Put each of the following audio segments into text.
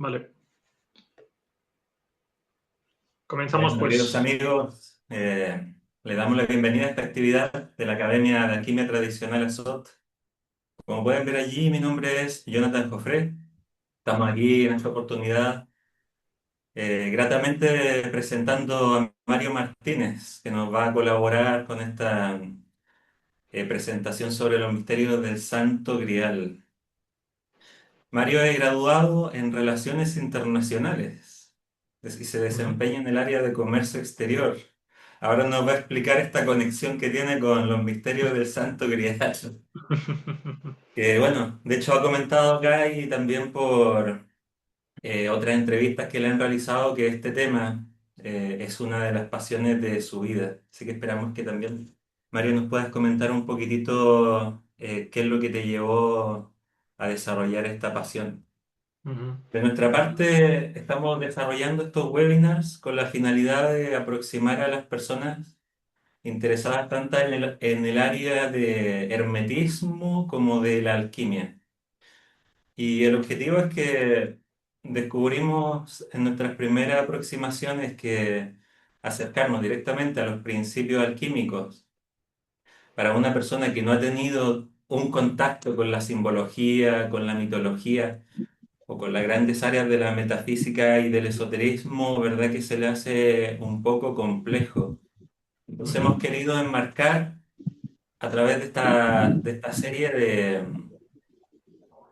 Vale. Comenzamos Bueno, queridos pues. amigos, le damos la bienvenida a esta actividad de la Academia de Alquimia Tradicional ASOT. Como pueden ver allí, mi nombre es Jonathan Jofré. Estamos aquí en esta oportunidad gratamente presentando a Mario Martínez, que nos va a colaborar con esta presentación sobre los misterios del Santo Grial. Mario es graduado en Relaciones Internacionales y se Ujú. desempeña en el área de comercio exterior. Ahora nos va a explicar esta conexión que tiene con los misterios del Santo Grial. Que bueno, de hecho ha comentado acá y también por otras entrevistas que le han realizado que este tema es una de las pasiones de su vida. Así que esperamos que también, Mario, nos puedas comentar un poquitito qué es lo que te llevó a desarrollar esta pasión. Ujú. De nuestra parte, estamos desarrollando estos webinars con la finalidad de aproximar a las personas interesadas tanto en el área de hermetismo como de la alquimia. Y el objetivo es que descubrimos en nuestras primeras aproximaciones que acercarnos directamente a los principios alquímicos para una persona que no ha tenido un contacto con la simbología, con la mitología o con las grandes áreas de la metafísica y del esoterismo, ¿verdad? Que se le hace un poco complejo. Entonces Ujú. hemos querido enmarcar a través de esta serie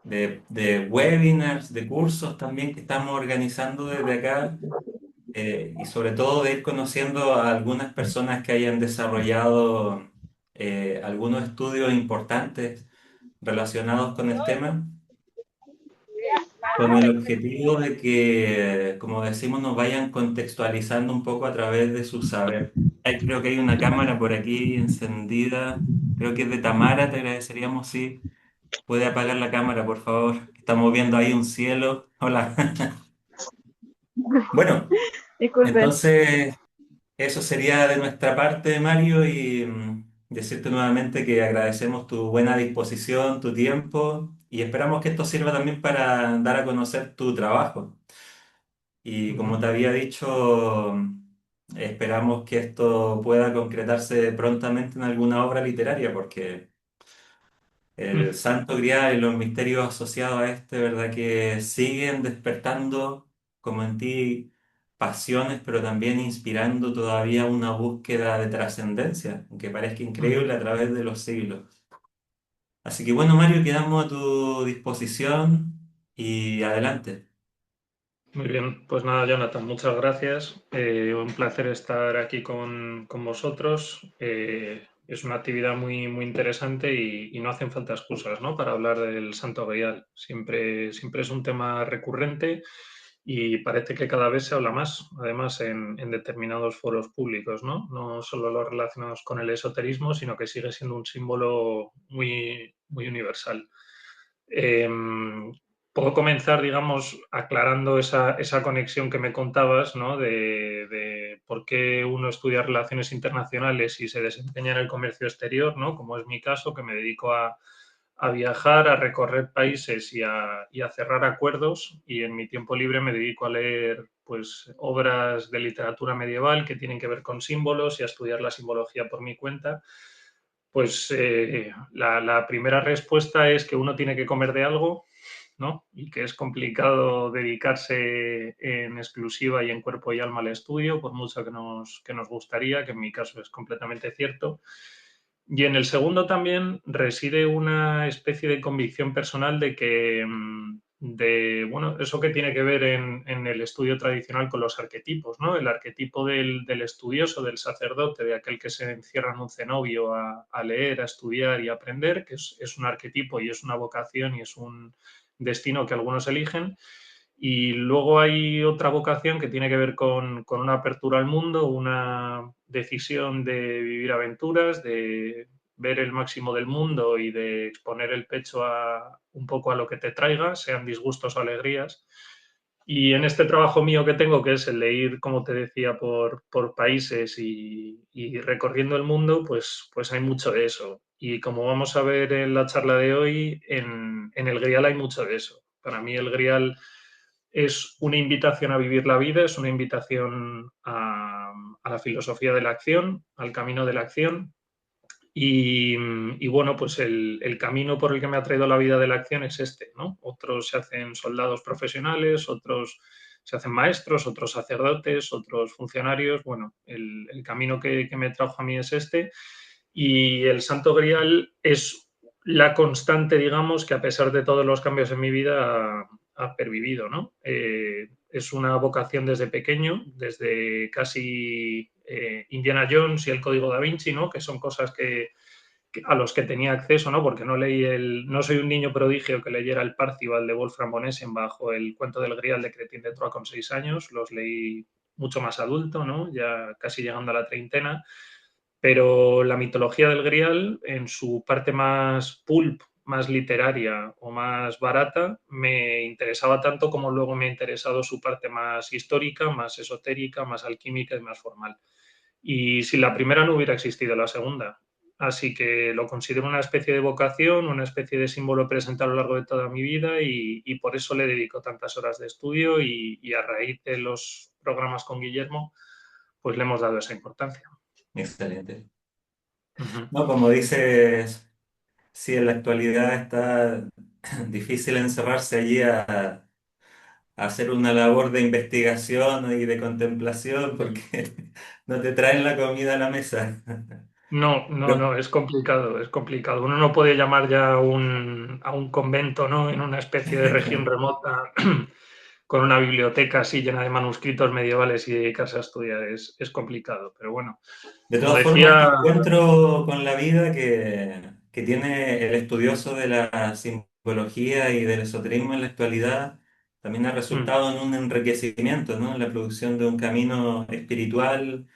de webinars, de cursos también que estamos organizando desde acá, y sobre todo de ir conociendo a algunas personas que hayan desarrollado algunos estudios importantes relacionados con el tema, con el objetivo de que, como decimos, nos vayan contextualizando un poco a través de su saber. Creo que hay una cámara por aquí encendida, creo que es de Tamara, te agradeceríamos si puede apagar la cámara, por favor. Estamos viendo ahí un cielo. Hola. Bueno, Disculpen. entonces eso sería de nuestra parte, Mario, y decirte nuevamente que agradecemos tu buena disposición, tu tiempo, y esperamos que esto sirva también para dar a conocer tu trabajo. Y como Ujú. te había dicho, esperamos que esto pueda concretarse prontamente en alguna obra literaria, porque el Mm. Santo Grial y los misterios asociados a este, ¿verdad? Que siguen despertando, como en ti, pasiones, pero también inspirando todavía una búsqueda de trascendencia, aunque parezca Ujú. increíble a través de los siglos. Así que bueno, Mario, quedamos a tu disposición y adelante. Muy bien, pues nada, Jonathan, muchas gracias. Un placer estar aquí con vosotros. Es una actividad muy interesante y no hacen falta excusas, ¿no? Para hablar del Santo Grial. Siempre es un tema recurrente y parece que cada vez se habla más, además en determinados foros públicos, ¿no? No solo los relacionados con el esoterismo, sino que sigue siendo un símbolo muy universal. Puedo comenzar, digamos, aclarando esa conexión que me contabas, ¿no? De por qué uno estudia relaciones internacionales y se desempeña en el comercio exterior, ¿no? Como es mi caso, que me dedico a viajar, a recorrer países y a cerrar acuerdos, y en mi tiempo libre me dedico a leer pues obras de literatura medieval que tienen que ver con símbolos y a estudiar la simbología por mi cuenta. Pues la primera respuesta es que uno tiene que comer de algo, ¿no? Y que es complicado dedicarse en exclusiva y en cuerpo y alma al estudio, por mucho que nos gustaría, que en mi caso es completamente cierto. Y en el segundo también reside una especie de convicción personal de que, bueno, eso que tiene que ver en el estudio tradicional con los arquetipos, ¿no? El arquetipo del estudioso, del sacerdote, de aquel que se encierra en un cenobio a leer, a estudiar y a aprender, que es un arquetipo y es una vocación y es un destino que algunos eligen. Y luego hay otra vocación que tiene que ver con una apertura al mundo, una decisión de vivir aventuras, de ver el máximo del mundo y de exponer el pecho un poco a lo que te traiga, sean disgustos o alegrías. Y en este trabajo mío que tengo, que es el de ir, como te decía, por países y recorriendo el mundo, pues hay mucho de eso. Y como vamos a ver en la charla de hoy, en el Grial hay mucho de eso. Para mí el Grial Es una invitación a vivir la vida, es una invitación a la filosofía de la acción, al camino de la acción. Y bueno, pues el camino por el que me ha traído la vida de la acción es este, ¿no? Otros se hacen soldados profesionales, otros se hacen maestros, otros sacerdotes, otros funcionarios. Bueno, el camino que me trajo a mí es este. Y el Santo Grial es la constante, digamos, que a pesar de todos los cambios en mi vida ha pervivido, ¿no? Es una vocación desde pequeño, desde casi Indiana Jones y el Código Da Vinci, ¿no? Que son cosas a los que tenía acceso, ¿no? Porque no soy un niño prodigio que leyera el Parcival de Wolfram von Essen bajo el cuento del Grial de Chrétien de Troyes con 6 años. Los leí mucho más adulto, ¿no? Ya casi llegando a la treintena. Pero la mitología del Grial, en su parte más pulp, más literaria o más barata, me interesaba tanto como luego me ha interesado su parte más histórica, más esotérica, más alquímica y más formal. Y sin la primera no hubiera existido la segunda. Así que lo considero una especie de vocación, una especie de símbolo presente a lo largo de toda mi vida y por eso le dedico tantas horas de estudio y a raíz de los programas con Guillermo, pues le hemos dado esa importancia. Excelente. Ujú. No, como dices, sí, en la actualidad está difícil encerrarse allí a hacer una labor de investigación y de contemplación porque no te traen la comida a la mesa. No, no, Pero no, es complicado, es complicado. Uno no puede llamar ya a un convento, ¿no? En una especie de región remota con una biblioteca así llena de manuscritos medievales y dedicarse a estudiar. Es complicado, pero bueno, de como todas formas, este decía, encuentro con la vida que tiene el estudioso de la simbología y del esoterismo en la actualidad también ha mm, resultado en un enriquecimiento, ¿no? En la producción de un camino espiritual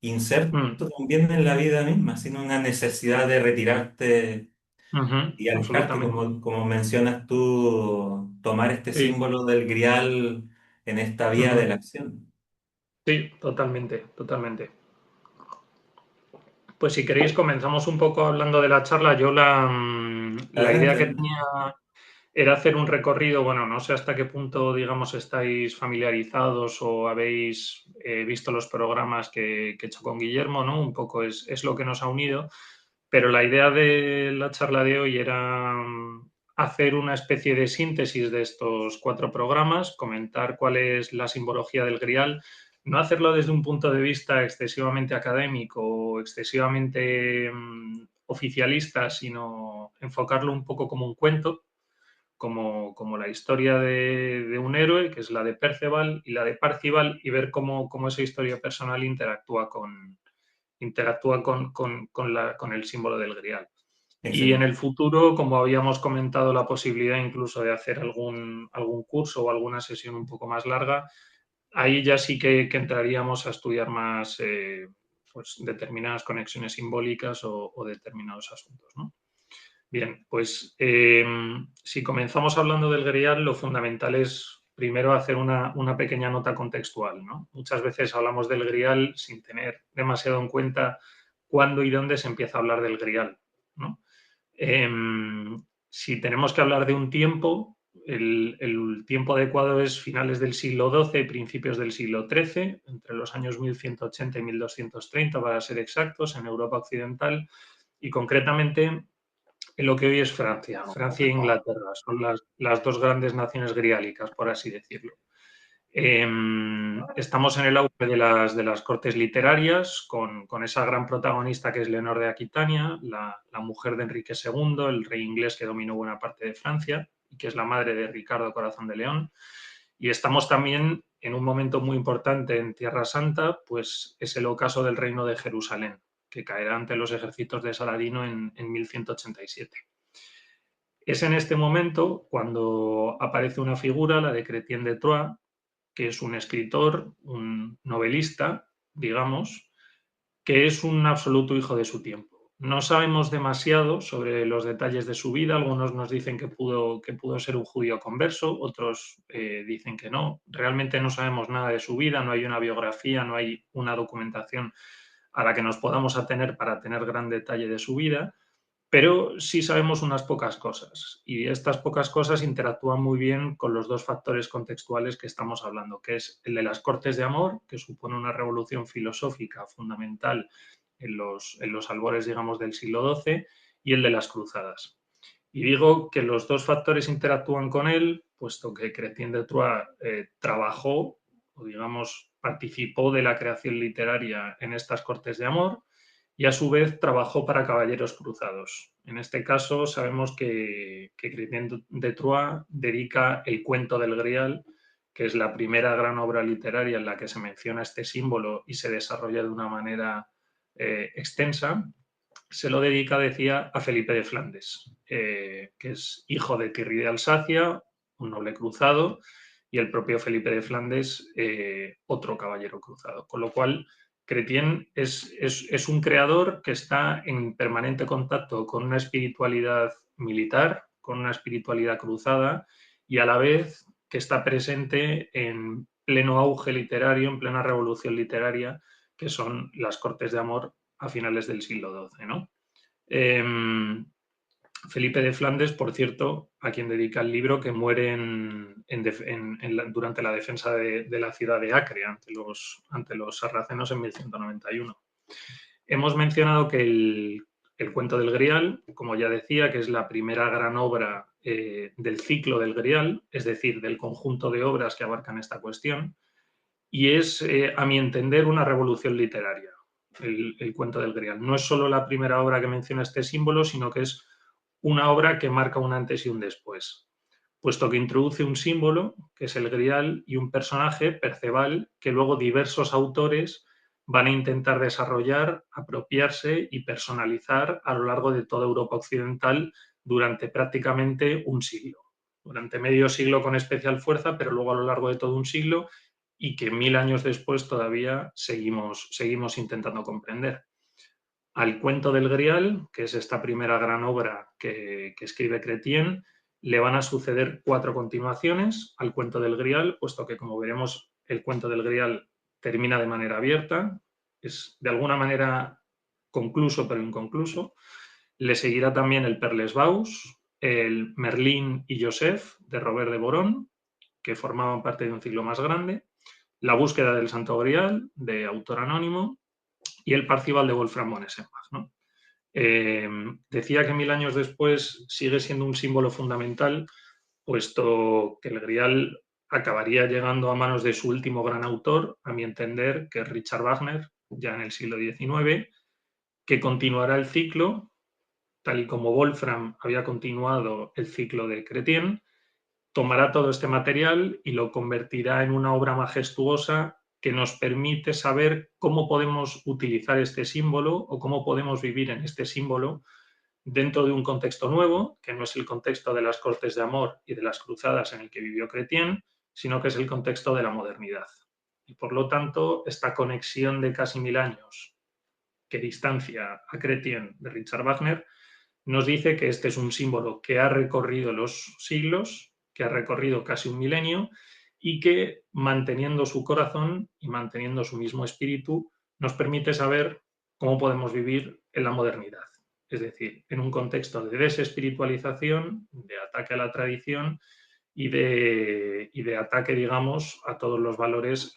inserto mm, también en la vida misma, sin una necesidad de retirarte ujú, y alejarte, absolutamente. como mencionas tú, tomar este Sí, símbolo del grial en esta vía de ujú, la acción. sí, totalmente, totalmente. Pues si queréis comenzamos un poco hablando de la charla. Yo la idea Adelante, que adelante. tenía era hacer un recorrido, bueno, no sé hasta qué punto, digamos, estáis familiarizados o habéis visto los programas que he hecho con Guillermo, ¿no? Un poco es lo que nos ha unido, pero la idea de la charla de hoy era hacer una especie de síntesis de estos 4 programas, comentar cuál es la simbología del Grial, no hacerlo desde un punto de vista excesivamente académico o excesivamente oficialista, sino enfocarlo un poco como un cuento, como la historia de un héroe, que es la de Perceval y la de Parcival, y ver cómo esa historia personal interactúa con el símbolo del Grial. Y en Excelente. el futuro, como habíamos comentado, la posibilidad incluso de hacer algún curso o alguna sesión un poco más larga, ahí ya sí que entraríamos a estudiar más pues, determinadas conexiones simbólicas o determinados asuntos, ¿no? Bien, pues si comenzamos hablando del Grial, lo fundamental es primero hacer una pequeña nota contextual, ¿no? Muchas veces hablamos del Grial sin tener demasiado en cuenta cuándo y dónde se empieza a hablar del Grial, ¿no? Si tenemos que hablar de un tiempo, el tiempo adecuado es finales del siglo XII, principios del siglo XIII, entre los años 1180 y 1230, para ser exactos, en Europa occidental, y concretamente en lo que hoy es Francia. Francia e Inglaterra son las dos grandes naciones griálicas, por así decirlo. Estamos en el auge de las cortes literarias, con esa gran protagonista que es Leonor de Aquitania, la mujer de Enrique II, el rey inglés que dominó buena parte de Francia y que es la madre de Ricardo Corazón de León. Y estamos también en un momento muy importante en Tierra Santa, pues es el ocaso del reino de Jerusalén, que caerá ante los ejércitos de Saladino en 1187. Es en este momento cuando aparece una figura, la de Chrétien de Troyes, que es un escritor, un novelista, digamos, que es un absoluto hijo de su tiempo. No sabemos demasiado sobre los detalles de su vida. Algunos nos dicen que pudo ser un judío converso, otros dicen que no. Realmente no sabemos nada de su vida, no hay una biografía, no hay una documentación a la que nos podamos atener para tener gran detalle de su vida. Pero sí sabemos unas pocas cosas, y estas pocas cosas interactúan muy bien con los dos factores contextuales que estamos hablando, que es el de las Cortes de Amor, que supone una revolución filosófica fundamental en los albores, digamos, del siglo XII, y el de las Cruzadas. Y digo que los dos factores interactúan con él, puesto que Chrétien de Troyes trabajó, o digamos, participó de la creación literaria en estas Cortes de Amor, y a su vez trabajó para caballeros cruzados. En este caso sabemos que Chrétien de Troyes dedica el cuento del Grial, que es la primera gran obra literaria en la que se menciona este símbolo y se desarrolla de una manera extensa, se lo dedica, decía, a Felipe de Flandes, que es hijo de Thierry de Alsacia, un noble cruzado, y el propio Felipe de Flandes, otro caballero cruzado. Con lo cual, Chrétien es un creador que está en permanente contacto con una espiritualidad militar, con una espiritualidad cruzada, y a la vez que está presente en pleno auge literario, en plena revolución literaria, que son las Cortes de Amor a finales del siglo XII, ¿no? Eh, Felipe de Flandes, por cierto, a quien dedica el libro, que muere durante la defensa de la ciudad de Acre ante los sarracenos en 1191. Hemos mencionado que el cuento del Grial, como ya decía, que es la primera gran obra del ciclo del Grial, es decir, del conjunto de obras que abarcan esta cuestión, y es, a mi entender, una revolución literaria, el cuento del Grial. No es solo la primera obra que menciona este símbolo, sino que es una obra que marca un antes y un después, puesto que introduce un símbolo, que es el Grial, y un personaje, Perceval, que luego diversos autores van a intentar desarrollar, apropiarse y personalizar a lo largo de toda Europa occidental durante prácticamente un siglo. Durante medio siglo con especial fuerza, pero luego a lo largo de todo un siglo, y que 1000 años después todavía seguimos intentando comprender. Al cuento del Grial, que es esta primera gran obra que escribe Chrétien, le van a suceder 4 continuaciones al cuento del Grial, puesto que, como veremos, el cuento del Grial termina de manera abierta, es de alguna manera concluso pero inconcluso. Le seguirá también el Perlesvaus, el Merlín y Joseph de Robert de Boron, que formaban parte de un ciclo más grande, la búsqueda del Santo Grial, de autor anónimo, y el Parcival de Wolfram von Eschenbach, ¿no? Decía que 1000 años después sigue siendo un símbolo fundamental, puesto que el Grial acabaría llegando a manos de su último gran autor, a mi entender, que es Richard Wagner, ya en el siglo XIX, que continuará el ciclo, tal y como Wolfram había continuado el ciclo de Chrétien, tomará todo este material y lo convertirá en una obra majestuosa que nos permite saber cómo podemos utilizar este símbolo o cómo podemos vivir en este símbolo dentro de un contexto nuevo, que no es el contexto de las Cortes de Amor y de las Cruzadas en el que vivió Chrétien, sino que es el contexto de la modernidad. Y por lo tanto, esta conexión de casi 1000 años que distancia a Chrétien de Richard Wagner nos dice que este es un símbolo que ha recorrido los siglos, que ha recorrido casi un milenio y que, manteniendo su corazón y manteniendo su mismo espíritu, nos permite saber cómo podemos vivir en la modernidad. Es decir, en un contexto de desespiritualización, de ataque a la tradición y de ataque, digamos, a todos los valores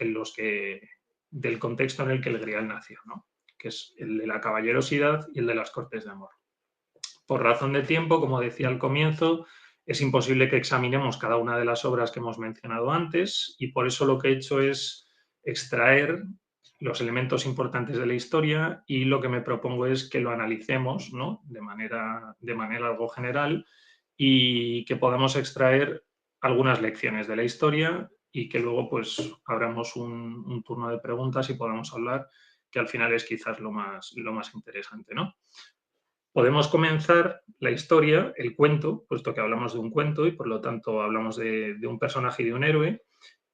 del contexto en el que el Grial nació, ¿no? Que es el de la caballerosidad y el de las Cortes de Amor. Por razón de tiempo, como decía al comienzo, es imposible que examinemos cada una de las obras que hemos mencionado antes, y por eso lo que he hecho es extraer los elementos importantes de la historia, y lo que me propongo es que lo analicemos, ¿no? de manera algo general, y que podamos extraer algunas lecciones de la historia y que luego pues abramos un turno de preguntas y podamos hablar, que al final es quizás lo más interesante, ¿no? Podemos comenzar la historia, el cuento, puesto que hablamos de un cuento y por lo tanto hablamos de un personaje y de un héroe,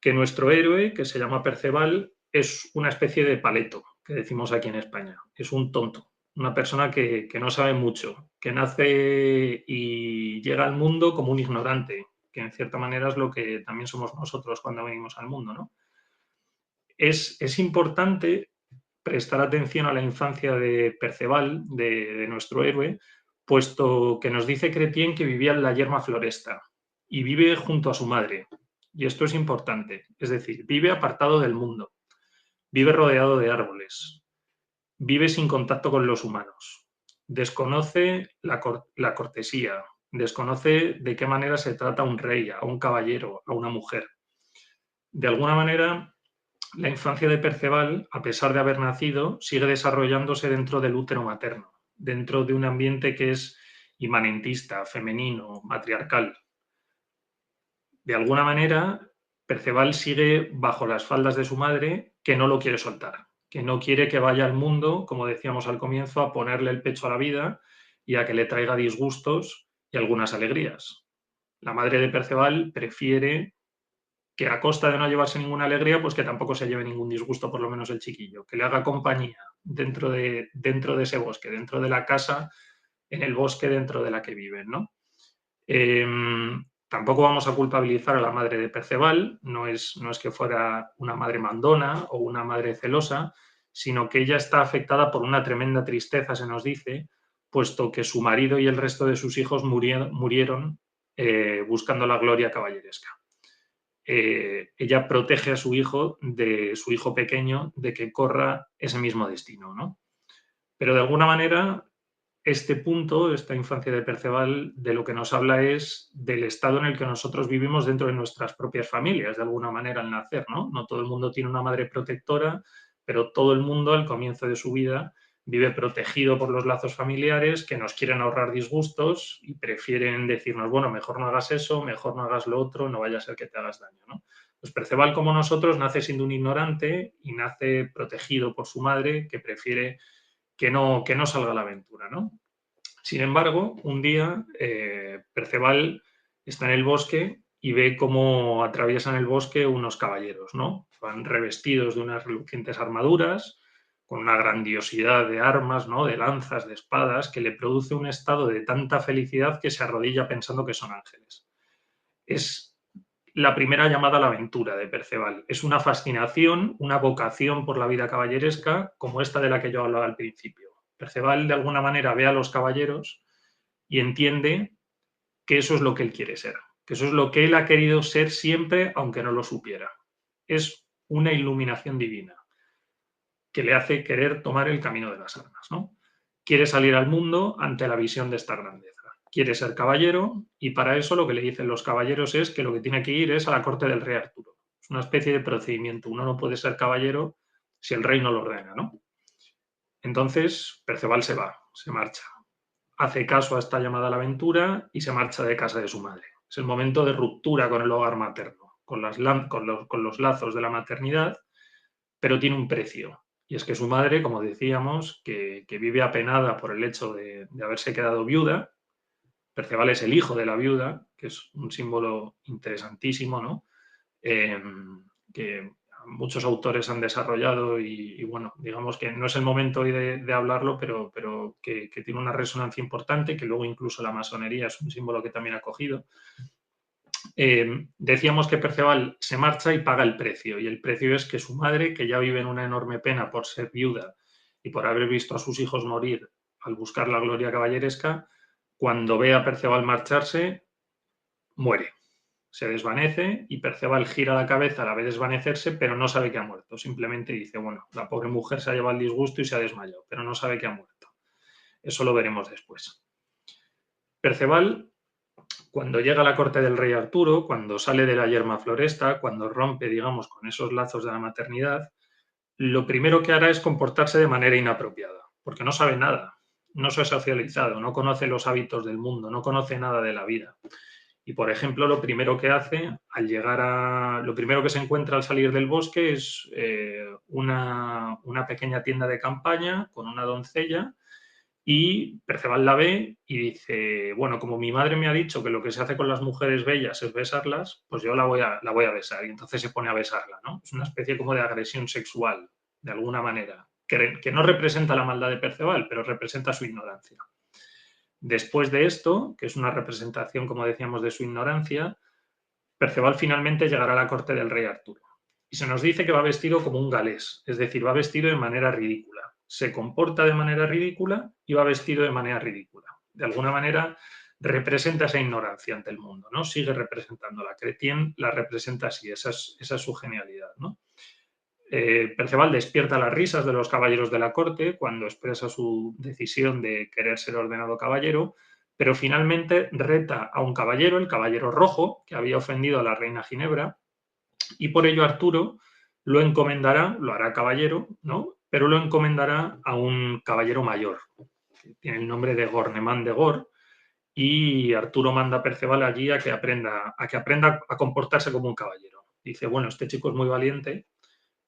que nuestro héroe, que se llama Perceval, es una especie de paleto, que decimos aquí en España. Es un tonto, una persona que no sabe mucho, que nace y llega al mundo como un ignorante, que en cierta manera es lo que también somos nosotros cuando venimos al mundo, ¿no? Es importante prestar atención a la infancia de Perceval, de nuestro héroe, puesto que nos dice Chrétien que vivía en la yerma floresta y vive junto a su madre. Y esto es importante, es decir, vive apartado del mundo, vive rodeado de árboles, vive sin contacto con los humanos, desconoce la cortesía, desconoce de qué manera se trata a un rey, a un caballero, a una mujer. De alguna manera, la infancia de Perceval, a pesar de haber nacido, sigue desarrollándose dentro del útero materno, dentro de un ambiente que es inmanentista, femenino, matriarcal. De alguna manera, Perceval sigue bajo las faldas de su madre, que no lo quiere soltar, que no quiere que vaya al mundo, como decíamos al comienzo, a ponerle el pecho a la vida y a que le traiga disgustos y algunas alegrías. La madre de Perceval prefiere que a costa de no llevarse ninguna alegría, pues que tampoco se lleve ningún disgusto, por lo menos el chiquillo, que le haga compañía dentro de ese bosque, dentro de la casa, en el bosque dentro de la que viven, ¿no? Tampoco vamos a culpabilizar a la madre de Perceval, no es que fuera una madre mandona o una madre celosa, sino que ella está afectada por una tremenda tristeza, se nos dice, puesto que su marido y el resto de sus hijos murieron buscando la gloria caballeresca. Ella protege a su hijo, de su hijo pequeño, de que corra ese mismo destino, ¿no? Pero de alguna manera, este punto, esta infancia de Perceval, de lo que nos habla es del estado en el que nosotros vivimos dentro de nuestras propias familias, de alguna manera al nacer, ¿no? No todo el mundo tiene una madre protectora, pero todo el mundo al comienzo de su vida vive protegido por los lazos familiares que nos quieren ahorrar disgustos y prefieren decirnos, bueno, mejor no hagas eso, mejor no hagas lo otro, no vaya a ser que te hagas daño, ¿no? Pues Perceval, como nosotros, nace siendo un ignorante y nace protegido por su madre, que prefiere que no salga a la aventura, ¿no? Sin embargo, un día Perceval está en el bosque y ve cómo atraviesan el bosque unos caballeros, ¿no? Van revestidos de unas relucientes armaduras, con una grandiosidad de armas, ¿no? De lanzas, de espadas, que le produce un estado de tanta felicidad que se arrodilla pensando que son ángeles. Es la primera llamada a la aventura de Perceval. Es una fascinación, una vocación por la vida caballeresca, como esta de la que yo hablaba al principio. Perceval, de alguna manera, ve a los caballeros y entiende que eso es lo que él quiere ser, que eso es lo que él ha querido ser siempre, aunque no lo supiera. Es una iluminación divina que le hace querer tomar el camino de las armas, ¿no? Quiere salir al mundo ante la visión de esta grandeza. Quiere ser caballero y para eso lo que le dicen los caballeros es que lo que tiene que ir es a la corte del rey Arturo. Es una especie de procedimiento. Uno no puede ser caballero si el rey no lo ordena, ¿no? Entonces, Perceval se va, se marcha. Hace caso a esta llamada a la aventura y se marcha de casa de su madre. Es el momento de ruptura con el hogar materno, con los lazos de la maternidad, pero tiene un precio. Y es que su madre, como decíamos, que vive apenada por el hecho de haberse quedado viuda. Perceval es el hijo de la viuda, que es un símbolo interesantísimo, ¿no? Que muchos autores han desarrollado y, bueno, digamos que no es el momento hoy de hablarlo, pero que tiene una resonancia importante, que luego incluso la masonería es un símbolo que también ha cogido. Decíamos que Perceval se marcha y paga el precio, y el precio es que su madre, que ya vive en una enorme pena por ser viuda y por haber visto a sus hijos morir al buscar la gloria caballeresca, cuando ve a Perceval marcharse, muere. Se desvanece y Perceval gira la cabeza, la ve desvanecerse, pero no sabe que ha muerto. Simplemente dice, bueno, la pobre mujer se ha llevado el disgusto y se ha desmayado, pero no sabe que ha muerto. Eso lo veremos después. Perceval, cuando llega a la corte del rey Arturo, cuando sale de la yerma floresta, cuando rompe, digamos, con esos lazos de la maternidad, lo primero que hará es comportarse de manera inapropiada, porque no sabe nada, no se ha socializado, no conoce los hábitos del mundo, no conoce nada de la vida. Y, por ejemplo, lo primero que hace lo primero que se encuentra al salir del bosque es una pequeña tienda de campaña con una doncella y Perceval la ve y dice, bueno, como mi madre me ha dicho que lo que se hace con las mujeres bellas es besarlas, pues yo la voy a besar. Y entonces se pone a besarla, ¿no? Es una especie como de agresión sexual, de alguna manera, que no representa la maldad de Perceval, pero representa su ignorancia. Después de esto, que es una representación, como decíamos, de su ignorancia, Perceval finalmente llegará a la corte del rey Arturo. Y se nos dice que va vestido como un galés, es decir, va vestido de manera ridícula. Se comporta de manera ridícula y va vestido de manera ridícula. de alguna manera representa esa ignorancia ante el mundo, ¿no? Sigue representándola. Chrétien la representa así, esa es su genialidad, ¿no? Perceval despierta las risas de los caballeros de la corte cuando expresa su decisión de querer ser ordenado caballero, pero finalmente reta a un caballero, el caballero rojo, que había ofendido a la reina Ginebra, y por ello Arturo lo encomendará, lo hará caballero, ¿no? Pero lo encomendará a un caballero mayor, que tiene el nombre de Gornemán de Gor, y Arturo manda a Perceval allí a que aprenda a comportarse como un caballero. Dice, bueno, este chico es muy valiente,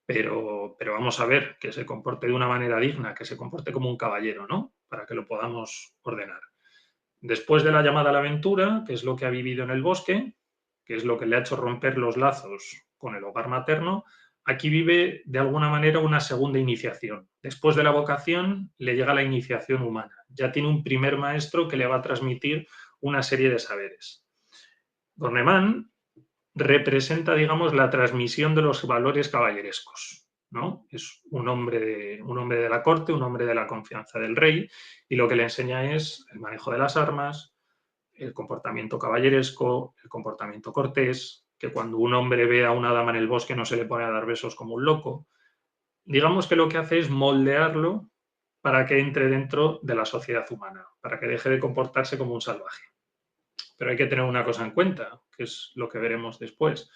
pero vamos a ver que se comporte de una manera digna, que se comporte como un caballero, ¿no? Para que lo podamos ordenar. Después de la llamada a la aventura, que es lo que ha vivido en el bosque, que es lo que le ha hecho romper los lazos con el hogar materno, aquí vive de alguna manera una segunda iniciación. Después de la vocación le llega la iniciación humana. Ya tiene un primer maestro que le va a transmitir una serie de saberes. Gornemán representa, digamos, la transmisión de los valores caballerescos, ¿no? Es un hombre de la corte, un hombre de la confianza del rey, y lo que le enseña es el manejo de las armas, el comportamiento caballeresco, el comportamiento cortés, que cuando un hombre ve a una dama en el bosque no se le pone a dar besos como un loco. Digamos que lo que hace es moldearlo para que entre dentro de la sociedad humana, para que deje de comportarse como un salvaje. Pero hay que tener una cosa en cuenta, que es lo que veremos después.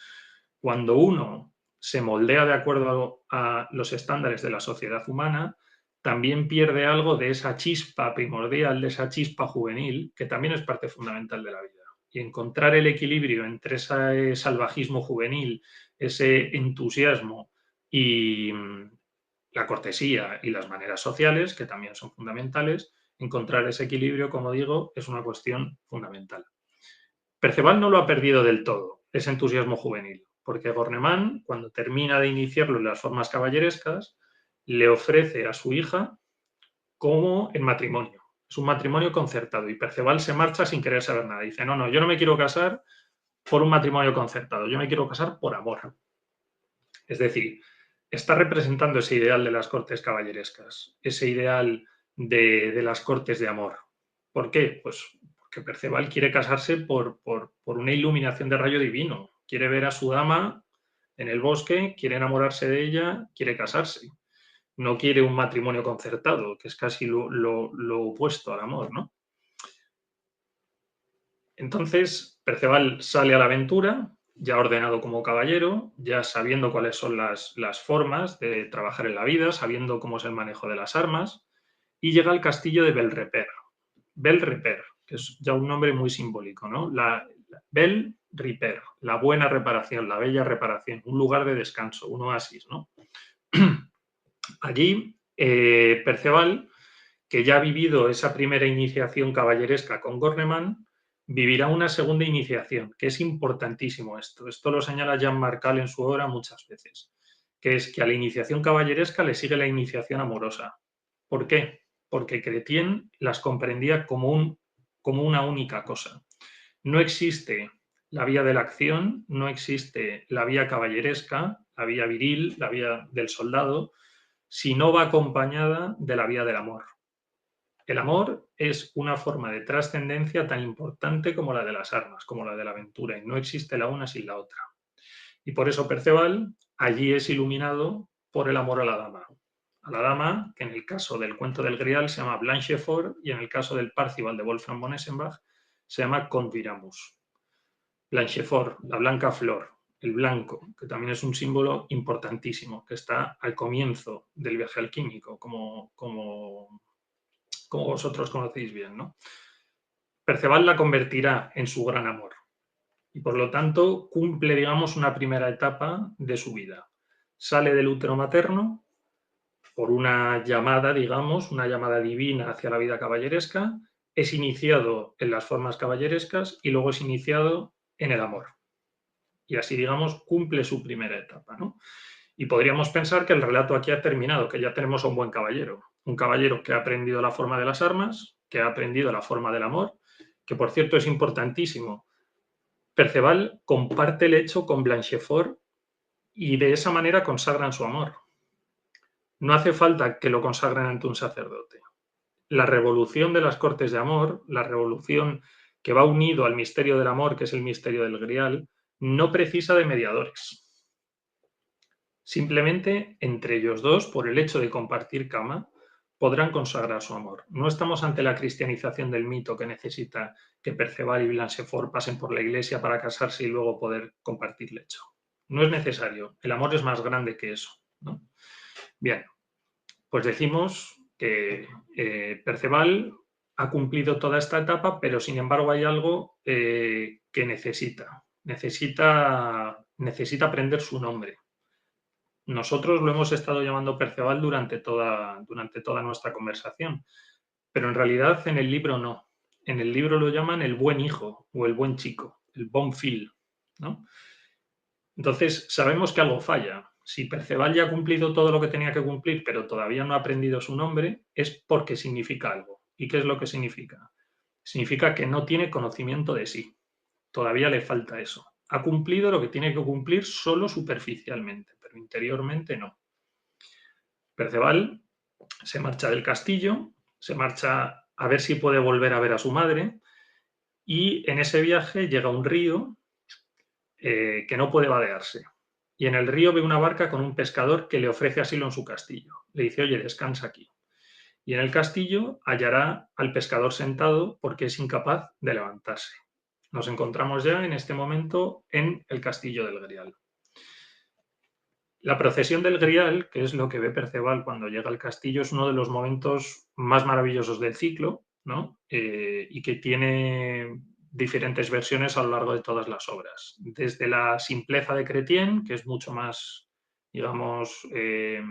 Cuando uno se moldea de acuerdo a los estándares de la sociedad humana, también pierde algo de esa chispa primordial, de esa chispa juvenil, que también es parte fundamental de la vida. Y encontrar el equilibrio entre ese salvajismo juvenil, ese entusiasmo y la cortesía y las maneras sociales, que también son fundamentales, encontrar ese equilibrio, como digo, es una cuestión fundamental. Perceval no lo ha perdido del todo, ese entusiasmo juvenil, porque Gornemán, cuando termina de iniciarlo en las formas caballerescas, le ofrece a su hija como en matrimonio. Es un matrimonio concertado y Perceval se marcha sin querer saber nada. Dice, no, yo no me quiero casar por un matrimonio concertado, yo me quiero casar por amor. Es decir, está representando ese ideal de las cortes caballerescas, ese ideal de las cortes de amor. ¿Por qué? Pues porque Perceval quiere casarse por una iluminación de rayo divino. Quiere ver a su dama en el bosque, quiere enamorarse de ella, quiere casarse. No quiere un matrimonio concertado, que es casi lo opuesto al amor, ¿no? Entonces, Perceval sale a la aventura, ya ordenado como caballero, ya sabiendo cuáles son las formas de trabajar en la vida, sabiendo cómo es el manejo de las armas, y llega al castillo de Bel-Reper. Bel-Reper, que es ya un nombre muy simbólico, ¿no? Bel-Reper, la buena reparación, la bella reparación, un lugar de descanso, un oasis, ¿no? Allí, Perceval, que ya ha vivido esa primera iniciación caballeresca con Gornemán, vivirá una segunda iniciación, que es importantísimo esto. Esto lo señala Jean Marcal en su obra muchas veces, que es que a la iniciación caballeresca le sigue la iniciación amorosa. ¿Por qué? Porque Chrétien las comprendía como una única cosa. No existe la vía de la acción, no existe la vía caballeresca, la vía viril, la vía del soldado, si no va acompañada de la vía del amor. El amor es una forma de trascendencia tan importante como la de las armas, como la de la aventura, y no existe la una sin la otra. Y por eso Perceval allí es iluminado por el amor a la dama que en el caso del cuento del Grial se llama Blanchefort y en el caso del Parzival de Wolfram von Eschenbach se llama Contviramus. Blanchefort, la blanca flor, el blanco, que también es un símbolo importantísimo, que está al comienzo del viaje alquímico, como vosotros conocéis bien, ¿no? Perceval la convertirá en su gran amor y por lo tanto cumple, digamos, una primera etapa de su vida. Sale del útero materno por una llamada, digamos, una llamada divina hacia la vida caballeresca, es iniciado en las formas caballerescas y luego es iniciado en el amor. Y así, digamos, cumple su primera etapa, ¿no? Y podríamos pensar que el relato aquí ha terminado, que ya tenemos a un caballero que ha aprendido la forma de las armas, que ha aprendido la forma del amor, que por cierto es importantísimo. Perceval comparte el hecho con Blanchefort y de esa manera consagran su amor. No hace falta que lo consagren ante un sacerdote. la revolución de las cortes de amor, la revolución que va unido al misterio del amor, que es el misterio del Grial, no precisa de mediadores. Simplemente entre ellos dos, por el hecho de compartir cama, podrán consagrar su amor. No estamos ante la cristianización del mito que necesita que Perceval y Blanchefort pasen por la iglesia para casarse y luego poder compartir lecho. No es necesario. El amor es más grande que eso, ¿no? Bien, pues decimos que Perceval ha cumplido toda esta etapa, pero sin embargo hay algo que necesita. Necesita aprender su nombre. Nosotros lo hemos estado llamando Perceval durante toda nuestra conversación, pero en realidad en el libro no. En el libro lo llaman el buen hijo o el buen chico, el bon fil, ¿no? Entonces sabemos que algo falla. Si Perceval ya ha cumplido todo lo que tenía que cumplir, pero todavía no ha aprendido su nombre, es porque significa algo. ¿Y qué es lo que significa? Significa que no tiene conocimiento de sí. Todavía le falta eso. Ha cumplido lo que tiene que cumplir solo superficialmente, pero interiormente no. Perceval se marcha del castillo, se marcha a ver si puede volver a ver a su madre y en ese viaje llega a un río que no puede vadearse. Y en el río ve una barca con un pescador que le ofrece asilo en su castillo. Le dice, oye, descansa aquí. Y en el castillo hallará al pescador sentado porque es incapaz de levantarse. Nos encontramos ya en este momento en el castillo del Grial. La procesión del Grial, que es lo que ve Perceval cuando llega al castillo, es uno de los momentos más maravillosos del ciclo, ¿no? Y que tiene diferentes versiones a lo largo de todas las obras. Desde la simpleza de Chrétien, que es mucho más, digamos, es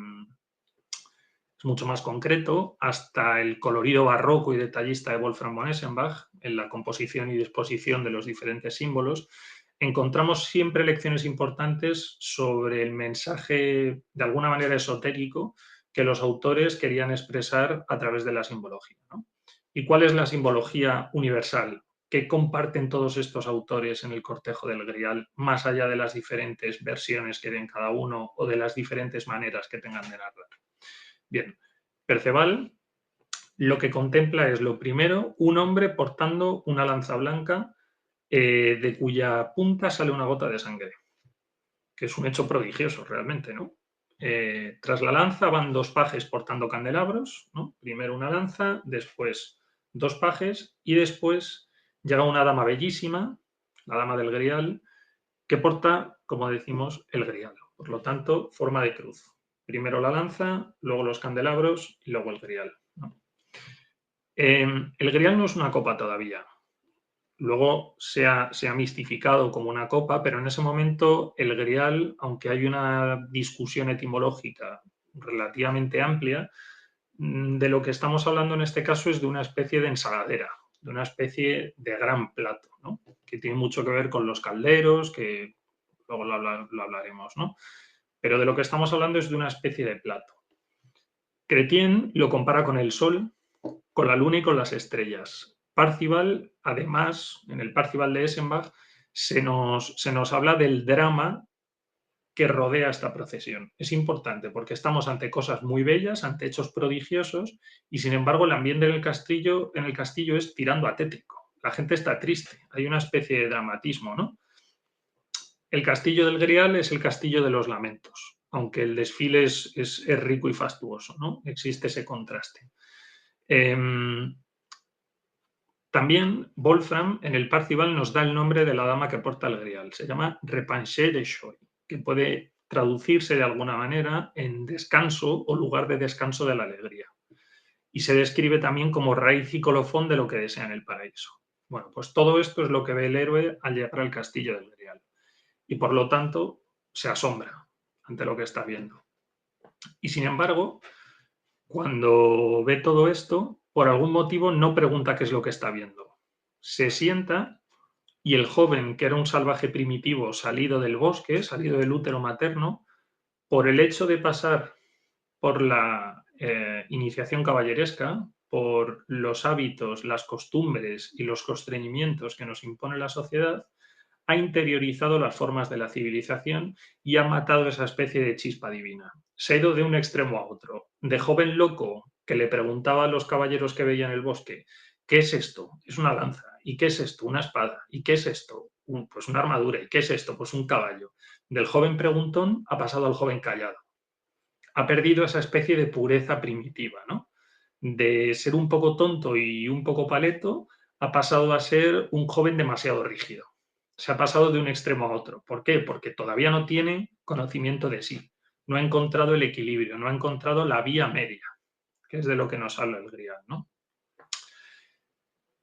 mucho más concreto, hasta el colorido barroco y detallista de Wolfram von Eschenbach, en la composición y disposición de los diferentes símbolos, encontramos siempre lecciones importantes sobre el mensaje, de alguna manera esotérico, que los autores querían expresar a través de la simbología, ¿no? ¿Y cuál es la simbología universal? ¿Qué comparten todos estos autores en el cortejo del Grial, más allá de las diferentes versiones que den cada uno o de las diferentes maneras que tengan de narrar? Bien, Perceval lo que contempla es, lo primero, un hombre portando una lanza blanca de cuya punta sale una gota de sangre, que es un hecho prodigioso realmente, ¿no? Tras la lanza van dos pajes portando candelabros, ¿no? Primero una lanza, después dos pajes y después llega una dama bellísima, la dama del Grial, que porta, como decimos, el Grial. Por lo tanto, forma de cruz. Primero la lanza, luego los candelabros y luego el Grial, ¿no? El Grial no es una copa todavía. Luego se ha mistificado como una copa, pero en ese momento el Grial, aunque hay una discusión etimológica relativamente amplia, de lo que estamos hablando en este caso es de una especie de ensaladera, de una especie de gran plato, ¿no? Que tiene mucho que ver con los calderos, que luego lo hablaremos, ¿no? Pero de lo que estamos hablando es de una especie de plato. Chrétien lo compara con el sol, con la luna y con las estrellas. Parzival, además, en el Parzival de Eschenbach, se nos habla del drama que rodea esta procesión. Es importante porque estamos ante cosas muy bellas, ante hechos prodigiosos, y sin embargo el ambiente en el castillo es tirando a tétrico. La gente está triste, hay una especie de dramatismo, ¿no? El castillo del Grial es el castillo de los lamentos, aunque el desfile es rico y fastuoso, ¿no? Existe ese contraste. También Wolfram en el Parzival nos da el nombre de la dama que porta el Grial. Se llama Repanché de Joy, que puede traducirse de alguna manera en descanso o lugar de descanso de la alegría. Y se describe también como raíz y colofón de lo que desea en el paraíso. Bueno, pues todo esto es lo que ve el héroe al llegar al castillo del Grial. Y por lo tanto se asombra ante lo que está viendo. Y sin embargo, cuando ve todo esto, por algún motivo no pregunta qué es lo que está viendo. Se sienta y el joven, que era un salvaje primitivo salido del bosque, salido del útero materno, por el hecho de pasar por la iniciación caballeresca, por los hábitos, las costumbres y los constreñimientos que nos impone la sociedad, ha interiorizado las formas de la civilización y ha matado esa especie de chispa divina. Se ha ido de un extremo a otro. De joven loco que le preguntaba a los caballeros que veía en el bosque, ¿qué es esto? Es una lanza. ¿Y qué es esto? Una espada. ¿Y qué es esto? Pues una armadura. ¿Y qué es esto? Pues un caballo. Del joven preguntón ha pasado al joven callado. Ha perdido esa especie de pureza primitiva, ¿no? De ser un poco tonto y un poco paleto, ha pasado a ser un joven demasiado rígido. Se ha pasado de un extremo a otro. ¿Por qué? Porque todavía no tiene conocimiento de sí. No ha encontrado el equilibrio, no ha encontrado la vía media, que es de lo que nos habla el Grial, ¿no?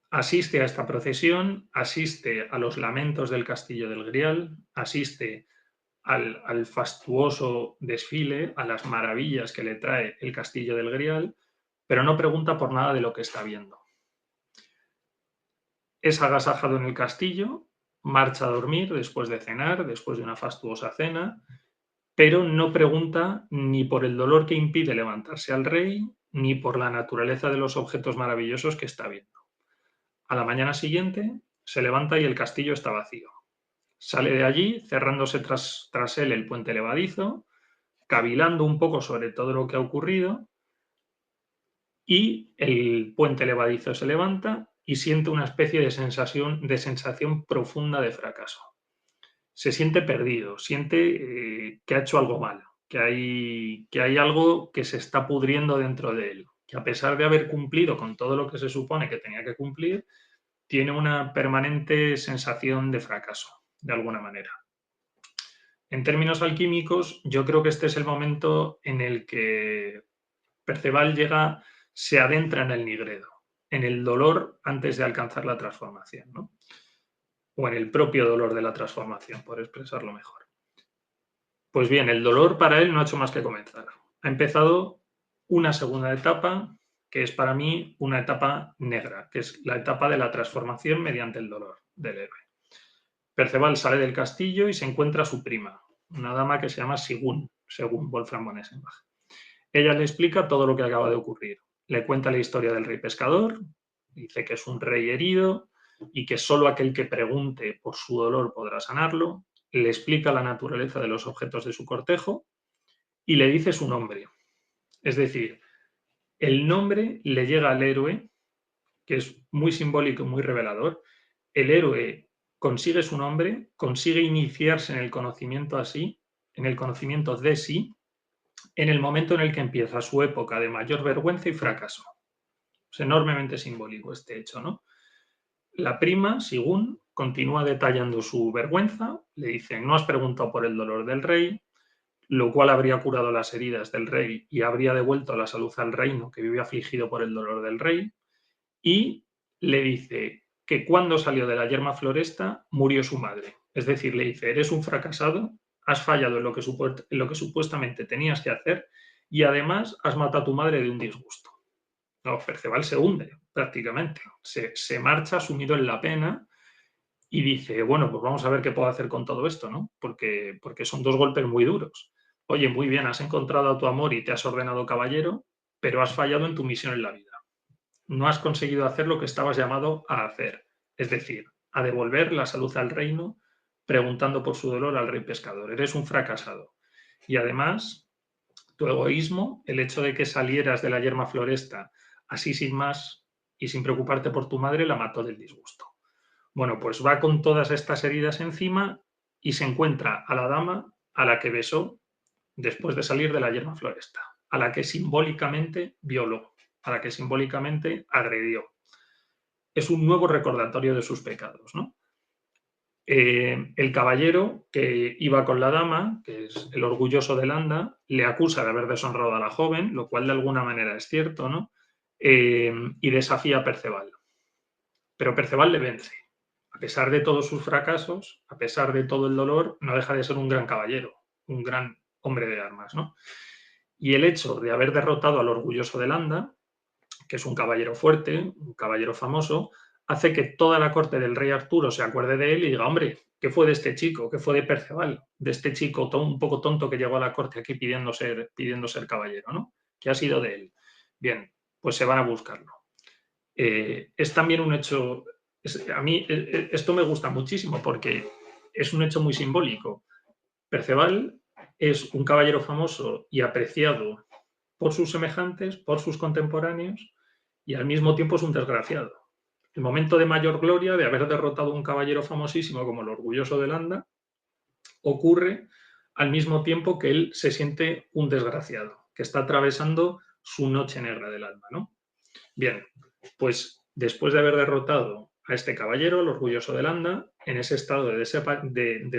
Asiste a esta procesión, asiste a los lamentos del castillo del Grial, asiste al fastuoso desfile, a las maravillas que le trae el castillo del Grial, pero no pregunta por nada de lo que está viendo. Es agasajado en el castillo, marcha a dormir después de cenar, después de una fastuosa cena, pero no pregunta ni por el dolor que impide levantarse al rey, ni por la naturaleza de los objetos maravillosos que está viendo. A la mañana siguiente se levanta y el castillo está vacío. Sale de allí, cerrándose tras él el puente levadizo, cavilando un poco sobre todo lo que ha ocurrido, y el puente levadizo se levanta y siente una especie de sensación profunda de fracaso. Se siente perdido, siente que ha hecho algo mal, que hay algo que se está pudriendo dentro de él, que a pesar de haber cumplido con todo lo que se supone que tenía que cumplir, tiene una permanente sensación de fracaso, de alguna manera. En términos alquímicos, yo creo que este es el momento en el que Perceval se adentra en el nigredo, en el dolor antes de alcanzar la transformación, ¿no? O en el propio dolor de la transformación, por expresarlo mejor. Pues bien, el dolor para él no ha hecho más que comenzar. Ha empezado una segunda etapa, que es para mí una etapa negra, que es la etapa de la transformación mediante el dolor del héroe. Perceval sale del castillo y se encuentra a su prima, una dama que se llama Sigún, según Wolfram von Eschenbach. Ella le explica todo lo que acaba de ocurrir. Le cuenta la historia del rey pescador, dice que es un rey herido y que solo aquel que pregunte por su dolor podrá sanarlo. Le explica la naturaleza de los objetos de su cortejo y le dice su nombre. Es decir, el nombre le llega al héroe, que es muy simbólico y muy revelador. El héroe consigue su nombre, consigue iniciarse en el conocimiento así, en el conocimiento de sí, en el momento en el que empieza su época de mayor vergüenza y fracaso. Es enormemente simbólico este hecho, ¿no? La prima, Sigún, continúa detallando su vergüenza, le dice, no has preguntado por el dolor del rey, lo cual habría curado las heridas del rey y habría devuelto la salud al reino que vive afligido por el dolor del rey, y le dice que cuando salió de la yerma floresta murió su madre. Es decir, le dice, eres un fracasado, has fallado en lo que supuestamente tenías que hacer y además has matado a tu madre de un disgusto. No, Perceval se hunde prácticamente, se marcha sumido en la pena y dice, bueno, pues vamos a ver qué puedo hacer con todo esto, ¿no? Porque son dos golpes muy duros. Oye, muy bien, has encontrado a tu amor y te has ordenado caballero, pero has fallado en tu misión en la vida. No has conseguido hacer lo que estabas llamado a hacer, es decir, a devolver la salud al reino preguntando por su dolor al rey pescador. Eres un fracasado. Y además, tu egoísmo, el hecho de que salieras de la yerma floresta así sin más y sin preocuparte por tu madre, la mató del disgusto. Bueno, pues va con todas estas heridas encima y se encuentra a la dama a la que besó después de salir de la yerma floresta, a la que simbólicamente violó, a la que simbólicamente agredió. Es un nuevo recordatorio de sus pecados, ¿no? El caballero que iba con la dama, que es el orgulloso de Landa, le acusa de haber deshonrado a la joven, lo cual de alguna manera es cierto, ¿no? Y desafía a Perceval. Pero Perceval le vence. A pesar de todos sus fracasos, a pesar de todo el dolor, no deja de ser un gran caballero, un gran hombre de armas, ¿no? Y el hecho de haber derrotado al orgulloso de Landa, que es un caballero fuerte, un caballero famoso, hace que toda la corte del rey Arturo se acuerde de él y diga, hombre, ¿qué fue de este chico? ¿Qué fue de Perceval? De este chico un poco tonto que llegó a la corte aquí pidiendo ser caballero, ¿no? ¿Qué ha sido de él? Bien, pues se van a buscarlo. Es también un hecho, a mí esto me gusta muchísimo porque es un hecho muy simbólico. Perceval es un caballero famoso y apreciado por sus semejantes, por sus contemporáneos, y al mismo tiempo es un desgraciado. El momento de mayor gloria de haber derrotado a un caballero famosísimo como el Orgulloso de Landa ocurre al mismo tiempo que él se siente un desgraciado, que está atravesando su noche negra del alma, ¿no? Bien, pues después de haber derrotado a este caballero, el Orgulloso de Landa, en ese estado de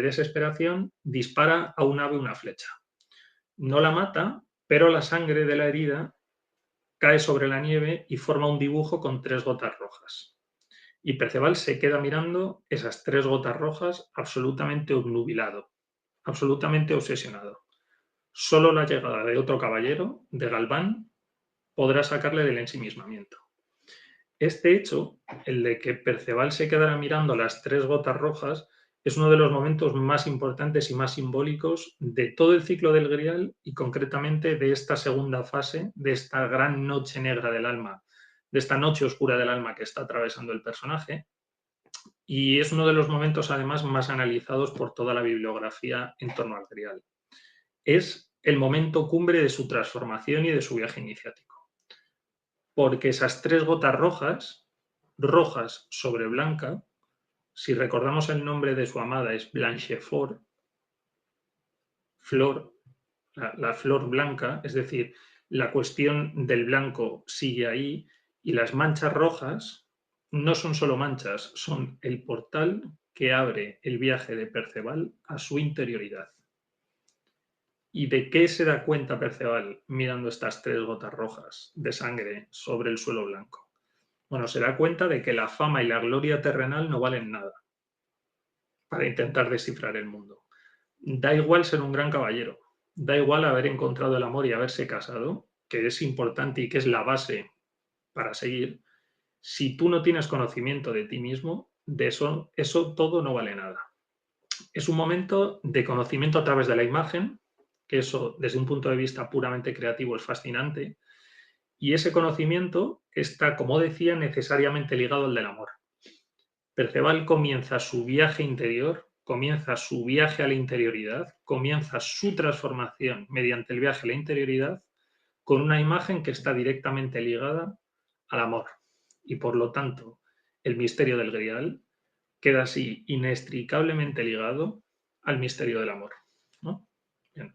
desesperación, dispara a un ave una flecha. No la mata, pero la sangre de la herida cae sobre la nieve y forma un dibujo con 3 gotas rojas. Y Perceval se queda mirando esas 3 gotas rojas absolutamente obnubilado, absolutamente obsesionado. Solo la llegada de otro caballero, de Galván, podrá sacarle del ensimismamiento. Este hecho, el de que Perceval se quedara mirando las 3 gotas rojas, es uno de los momentos más importantes y más simbólicos de todo el ciclo del Grial y concretamente de esta segunda fase, de esta gran noche negra del alma, de esta noche oscura del alma que está atravesando el personaje. Y es uno de los momentos además más analizados por toda la bibliografía en torno al Grial. Es el momento cumbre de su transformación y de su viaje iniciático. Porque esas 3 gotas rojas, rojas sobre blanca, si recordamos el nombre de su amada es Blanchefort, flor, la flor blanca, es decir, la cuestión del blanco sigue ahí y las manchas rojas no son solo manchas, son el portal que abre el viaje de Perceval a su interioridad. ¿Y de qué se da cuenta Perceval mirando estas 3 gotas rojas de sangre sobre el suelo blanco? Bueno, se da cuenta de que la fama y la gloria terrenal no valen nada para intentar descifrar el mundo. Da igual ser un gran caballero, da igual haber encontrado el amor y haberse casado, que es importante y que es la base para seguir. Si tú no tienes conocimiento de ti mismo, de eso todo no vale nada. Es un momento de conocimiento a través de la imagen, que eso desde un punto de vista puramente creativo es fascinante, y ese conocimiento está, como decía, necesariamente ligado al del amor. Perceval comienza su viaje interior, comienza su viaje a la interioridad, comienza su transformación mediante el viaje a la interioridad con una imagen que está directamente ligada al amor. Y por lo tanto, el misterio del Grial queda así inextricablemente ligado al misterio del amor, ¿no? Bien.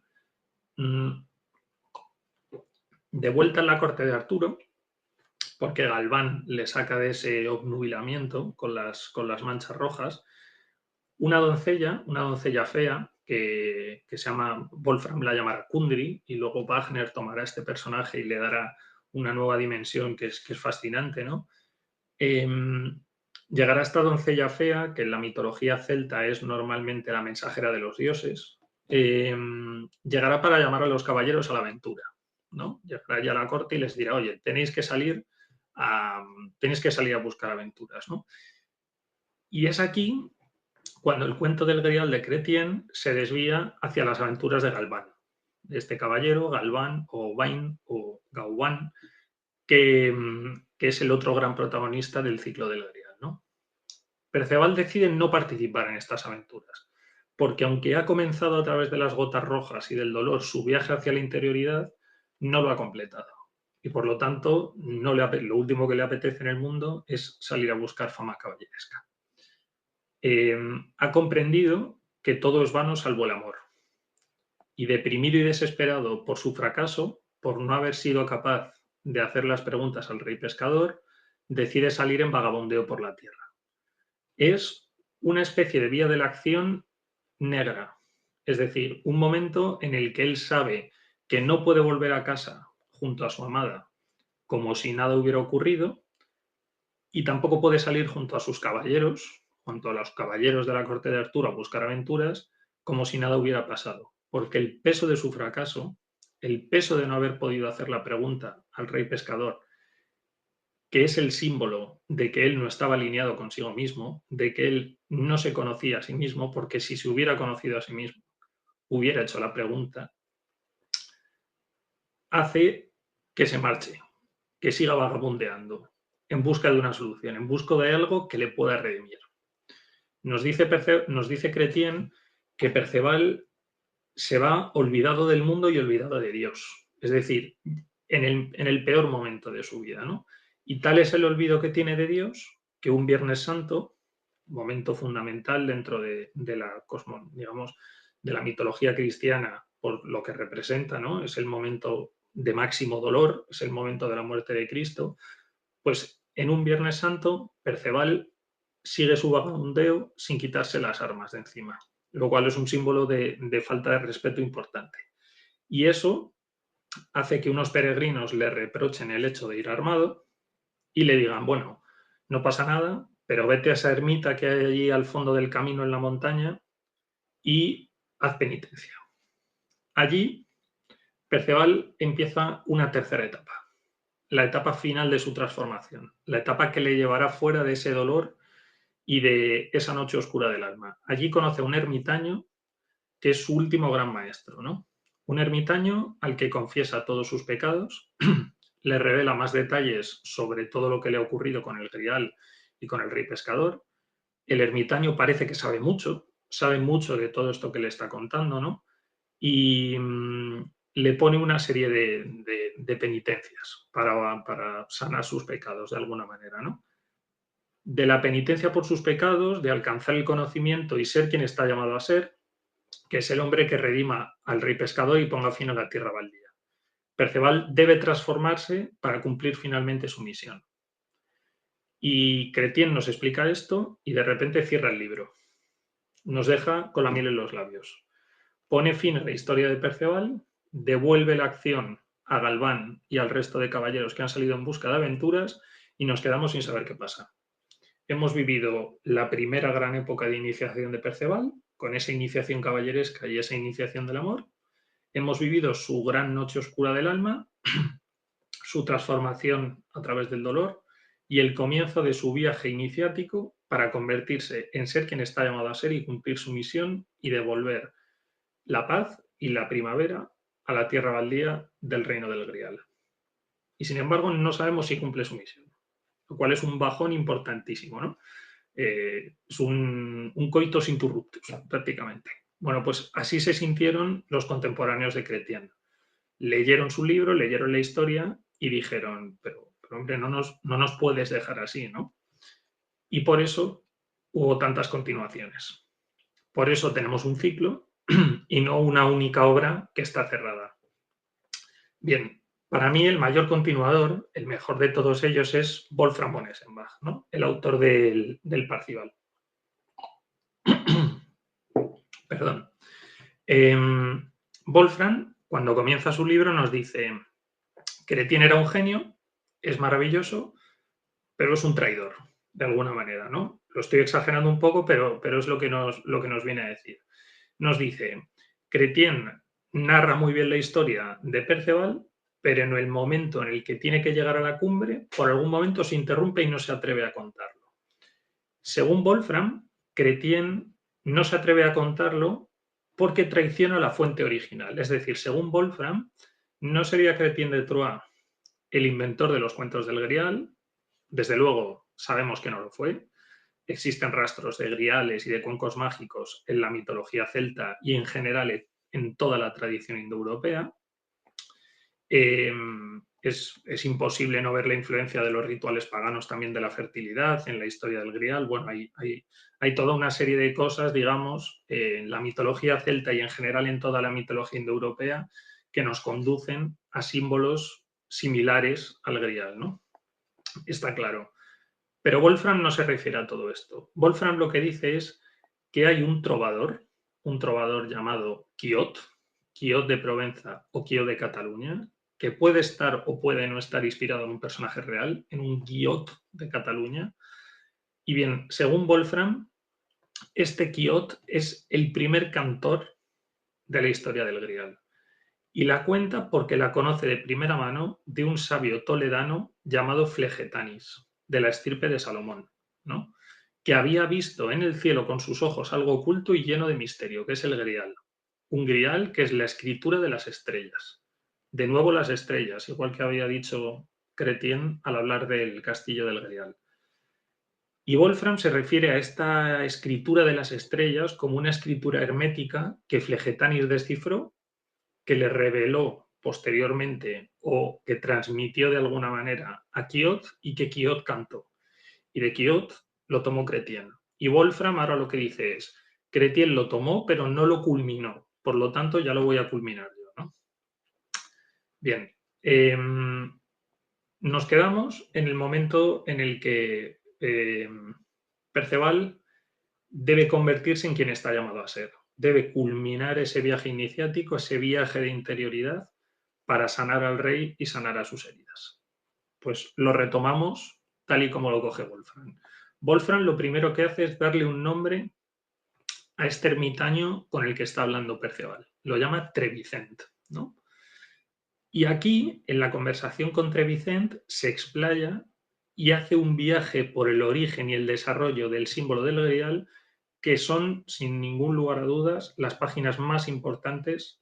De vuelta en la corte de Arturo, porque Galván le saca de ese obnubilamiento con las manchas rojas, una doncella fea, que se llama, Wolfram la llamará Kundry, y luego Wagner tomará este personaje y le dará una nueva dimensión que es fascinante, ¿no? Llegará esta doncella fea, que en la mitología celta es normalmente la mensajera de los dioses, llegará para llamar a los caballeros a la aventura, ¿no? Llegará ya a la corte y les dirá, oye, tenéis que salir a buscar aventuras, ¿no? Y es aquí cuando el cuento del Grial de Chrétien se desvía hacia las aventuras de Galván, de este caballero, Galván o Vain o Gauvain, que es el otro gran protagonista del ciclo del Grial, ¿no? Perceval decide no participar en estas aventuras, porque aunque ha comenzado a través de las gotas rojas y del dolor su viaje hacia la interioridad, no lo ha completado. Y por lo tanto, lo último que le apetece en el mundo es salir a buscar fama caballeresca. Ha comprendido que todo es vano salvo el amor. Y deprimido y desesperado por su fracaso, por no haber sido capaz de hacer las preguntas al rey pescador, decide salir en vagabundeo por la tierra. Es una especie de vía de la acción negra, es decir, un momento en el que él sabe que no puede volver a casa junto a su amada como si nada hubiera ocurrido y tampoco puede salir junto a sus caballeros, junto a los caballeros de la corte de Arturo a buscar aventuras como si nada hubiera pasado, porque el peso de su fracaso, el peso de no haber podido hacer la pregunta al rey pescador, que es el símbolo de que él no estaba alineado consigo mismo, de que él no se conocía a sí mismo, porque si se hubiera conocido a sí mismo, hubiera hecho la pregunta, hace que se marche, que siga vagabundeando, en busca de una solución, en busca de algo que le pueda redimir. Nos dice Chrétien que Perceval se va olvidado del mundo y olvidado de Dios. Es decir, en el peor momento de su vida, ¿no? Y tal es el olvido que tiene de Dios que un Viernes Santo, momento fundamental dentro de la digamos, de la mitología cristiana, por lo que representa, ¿no? Es el momento de máximo dolor, es el momento de la muerte de Cristo. Pues en un Viernes Santo, Perceval sigue su vagabundeo sin quitarse las armas de encima, lo cual es un símbolo de falta de respeto importante. Y eso hace que unos peregrinos le reprochen el hecho de ir armado y le digan, bueno, no pasa nada, pero vete a esa ermita que hay allí al fondo del camino en la montaña y haz penitencia. Allí, Perceval empieza una tercera etapa, la etapa final de su transformación, la etapa que le llevará fuera de ese dolor y de esa noche oscura del alma. Allí conoce a un ermitaño que es su último gran maestro, ¿no? Un ermitaño al que confiesa todos sus pecados, le revela más detalles sobre todo lo que le ha ocurrido con el Grial y con el rey pescador. El ermitaño parece que sabe mucho de todo esto que le está contando, ¿no? Y le pone una serie de penitencias para sanar sus pecados de alguna manera, ¿no? De la penitencia por sus pecados, de alcanzar el conocimiento y ser quien está llamado a ser, que es el hombre que redima al rey pescador y ponga fin a la tierra baldía. Perceval debe transformarse para cumplir finalmente su misión. Y Chrétien nos explica esto y de repente cierra el libro. Nos deja con la miel en los labios. Pone fin a la historia de Perceval, devuelve la acción a Galván y al resto de caballeros que han salido en busca de aventuras y nos quedamos sin saber qué pasa. Hemos vivido la primera gran época de iniciación de Perceval, con esa iniciación caballeresca y esa iniciación del amor. Hemos vivido su gran noche oscura del alma, su transformación a través del dolor y el comienzo de su viaje iniciático para convertirse en ser quien está llamado a ser y cumplir su misión y devolver la paz y la primavera a la tierra baldía del reino del Grial. Y sin embargo no sabemos si cumple su misión, lo cual es un bajón importantísimo, ¿no? Es un coitus interruptus, prácticamente. Bueno, pues así se sintieron los contemporáneos de Chrétien. Leyeron su libro, leyeron la historia y dijeron, pero hombre, no nos puedes dejar así, ¿no? Y por eso hubo tantas continuaciones. Por eso tenemos un ciclo y no una única obra que está cerrada. Bien, para mí el mayor continuador, el mejor de todos ellos, es Wolfram von Eschenbach, ¿no? El autor del Parcival. Perdón. Wolfram, cuando comienza su libro, nos dice: Chrétien era un genio, es maravilloso, pero es un traidor, de alguna manera, ¿no? Lo estoy exagerando un poco, pero es lo que nos viene a decir. Nos dice: Chrétien narra muy bien la historia de Perceval, pero en el momento en el que tiene que llegar a la cumbre, por algún momento se interrumpe y no se atreve a contarlo. Según Wolfram, Chrétien no se atreve a contarlo porque traiciona la fuente original. Es decir, según Wolfram, no sería Chrétien de Troyes el inventor de los cuentos del Grial. Desde luego, sabemos que no lo fue. Existen rastros de griales y de cuencos mágicos en la mitología celta y en general en toda la tradición indoeuropea. Es imposible no ver la influencia de los rituales paganos también de la fertilidad en la historia del Grial. Bueno, hay toda una serie de cosas, digamos, en la mitología celta y en general en toda la mitología indoeuropea que nos conducen a símbolos similares al Grial, ¿no? Está claro. Pero Wolfram no se refiere a todo esto. Wolfram lo que dice es que hay un trovador llamado Quiot, Quiot de Provenza o Quiot de Cataluña, que puede estar o puede no estar inspirado en un personaje real, en un Quiot de Cataluña. Y bien, según Wolfram, este Quiot es el primer cantor de la historia del Grial. Y la cuenta porque la conoce de primera mano de un sabio toledano llamado Flegetanis, de la estirpe de Salomón, ¿no? Que había visto en el cielo con sus ojos algo oculto y lleno de misterio, que es el Grial. Un Grial que es la escritura de las estrellas. De nuevo las estrellas, igual que había dicho Chrétien al hablar del castillo del Grial. Y Wolfram se refiere a esta escritura de las estrellas como una escritura hermética que Flegetanis descifró, que le reveló posteriormente o que transmitió de alguna manera a Quiot y que Quiot cantó. Y de Quiot lo tomó Chrétien. Y Wolfram ahora lo que dice es, Chrétien lo tomó pero no lo culminó, por lo tanto ya lo voy a culminar yo, ¿no? Bien, nos quedamos en el momento en el que Perceval debe convertirse en quien está llamado a ser. Debe culminar ese viaje iniciático, ese viaje de interioridad para sanar al rey y sanar a sus heridas. Pues lo retomamos tal y como lo coge Wolfram. Wolfram lo primero que hace es darle un nombre a este ermitaño con el que está hablando Perceval. Lo llama Trevicent, ¿no? Y aquí, en la conversación con Trevicent, se explaya y hace un viaje por el origen y el desarrollo del símbolo del Grial, que son, sin ningún lugar a dudas, las páginas más importantes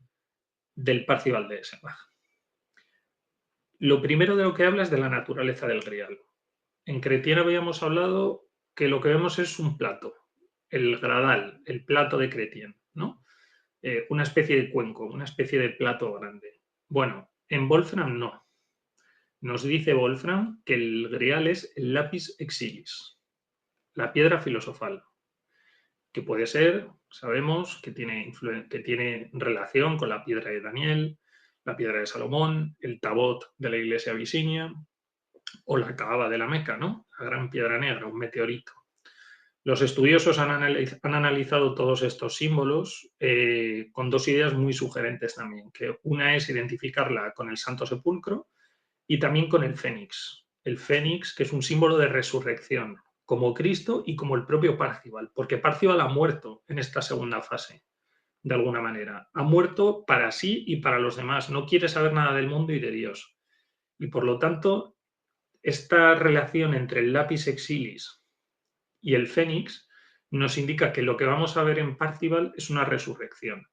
del Parcival de Esenbach. Lo primero de lo que habla es de la naturaleza del Grial. En Chrétien habíamos hablado que lo que vemos es un plato, el gradal, el plato de Chrétien, ¿no? Una especie de cuenco, una especie de plato grande. Bueno, en Wolfram no. Nos dice Wolfram que el Grial es el lapis exilis, la piedra filosofal, que puede ser, sabemos, que tiene relación con la piedra de Daniel, la piedra de Salomón, el tabot de la iglesia abisinia o la Kaaba de la Meca, ¿no? La gran piedra negra, un meteorito. Los estudiosos han analizado todos estos símbolos con dos ideas muy sugerentes también, que una es identificarla con el Santo Sepulcro y también con el fénix. El fénix, que es un símbolo de resurrección, como Cristo y como el propio Parcival, porque Parcival ha muerto en esta segunda fase, de alguna manera. Ha muerto para sí y para los demás, no quiere saber nada del mundo y de Dios. Y por lo tanto, esta relación entre el lapis exilis y el fénix nos indica que lo que vamos a ver en Parcival es una resurrección.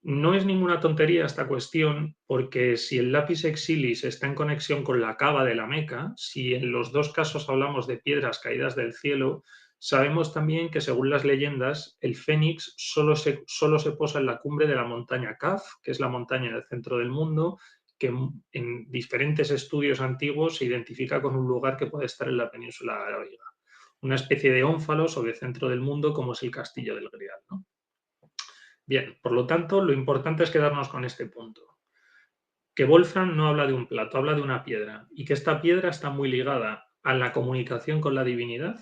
No es ninguna tontería esta cuestión, porque si el lapis exilis está en conexión con la Kaaba de la Meca, si en los dos casos hablamos de piedras caídas del cielo, sabemos también que según las leyendas, el fénix solo se posa en la cumbre de la montaña Kaf, que es la montaña en el centro del mundo, que en diferentes estudios antiguos se identifica con un lugar que puede estar en la península arábiga. Una especie de ónfalos o de centro del mundo como es el castillo del Grial, ¿no? Bien, por lo tanto, lo importante es quedarnos con este punto. Que Wolfram no habla de un plato, habla de una piedra, y que esta piedra está muy ligada a la comunicación con la divinidad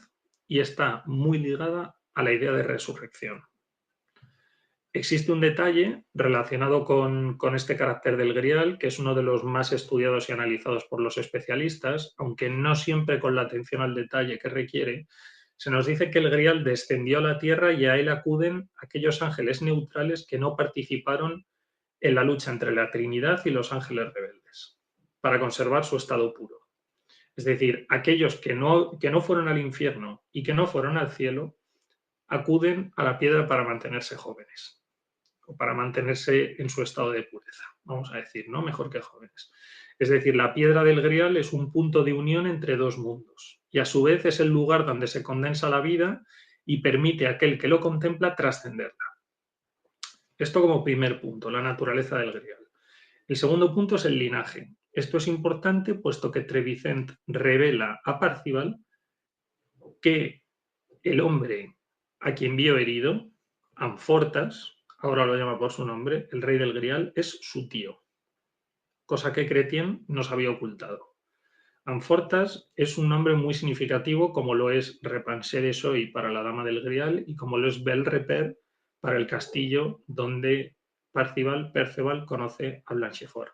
y está muy ligada a la idea de resurrección. Existe un detalle relacionado con este carácter del Grial, que es uno de los más estudiados y analizados por los especialistas, aunque no siempre con la atención al detalle que requiere. Se nos dice que el Grial descendió a la tierra y a él acuden aquellos ángeles neutrales que no participaron en la lucha entre la Trinidad y los ángeles rebeldes, para conservar su estado puro. Es decir, aquellos que no fueron al infierno y que no fueron al cielo, acuden a la piedra para mantenerse jóvenes o para mantenerse en su estado de pureza, vamos a decir, ¿no? Mejor que jóvenes. Es decir, la piedra del Grial es un punto de unión entre dos mundos y a su vez es el lugar donde se condensa la vida y permite a aquel que lo contempla trascenderla. Esto como primer punto, la naturaleza del Grial. El segundo punto es el linaje. Esto es importante puesto que Trevicent revela a Parcival que el hombre a quien vio herido, Amfortas, ahora lo llama por su nombre, el rey del Grial, es su tío, cosa que Chrétien nos había ocultado. Amfortas es un nombre muy significativo, como lo es Repenser de Soy para la Dama del Grial y como lo es Bel Reper para el castillo donde Perceval conoce a Blanchefort.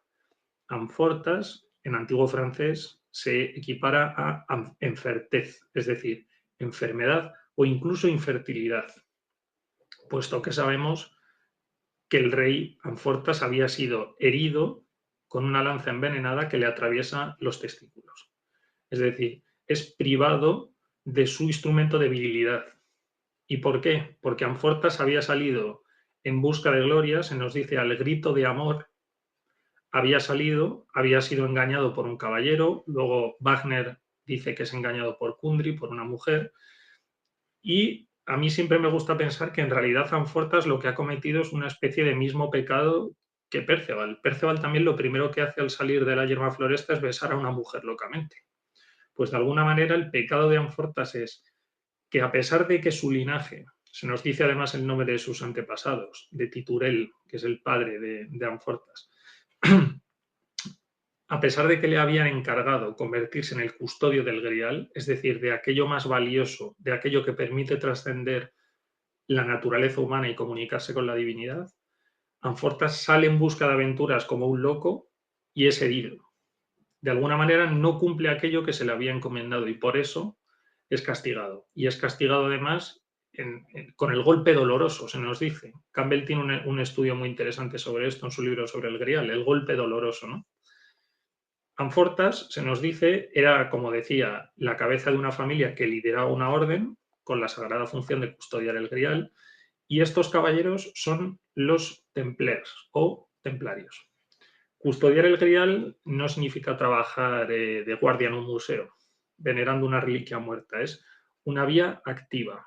Amfortas, en antiguo francés, se equipara a enfertez, es decir, enfermedad o incluso infertilidad, puesto que sabemos que el rey Amfortas había sido herido con una lanza envenenada que le atraviesa los testículos. Es decir, es privado de su instrumento de virilidad. ¿Y por qué? Porque Amfortas había salido en busca de gloria, se nos dice al grito de amor, había sido engañado por un caballero, luego Wagner dice que es engañado por Kundry, por una mujer, y a mí siempre me gusta pensar que en realidad Amfortas lo que ha cometido es una especie de mismo pecado que Perceval. Perceval también lo primero que hace al salir de la yerma floresta es besar a una mujer locamente. Pues de alguna manera el pecado de Amfortas es que a pesar de que su linaje, se nos dice además el nombre de sus antepasados, de Titurel, que es el padre de Amfortas, a pesar de que le habían encargado convertirse en el custodio del Grial, es decir, de aquello más valioso, de aquello que permite trascender la naturaleza humana y comunicarse con la divinidad, Amfortas sale en busca de aventuras como un loco y es herido. De alguna manera no cumple aquello que se le había encomendado y por eso es castigado. Y es castigado además con el golpe doloroso, se nos dice. Campbell tiene un estudio muy interesante sobre esto en su libro sobre el Grial, el golpe doloroso, ¿no? Amfortas, se nos dice, era, como decía, la cabeza de una familia que lideraba una orden con la sagrada función de custodiar el Grial, y estos caballeros son los templers o templarios. Custodiar el Grial no significa trabajar de guardia en un museo, venerando una reliquia muerta, es una vía activa,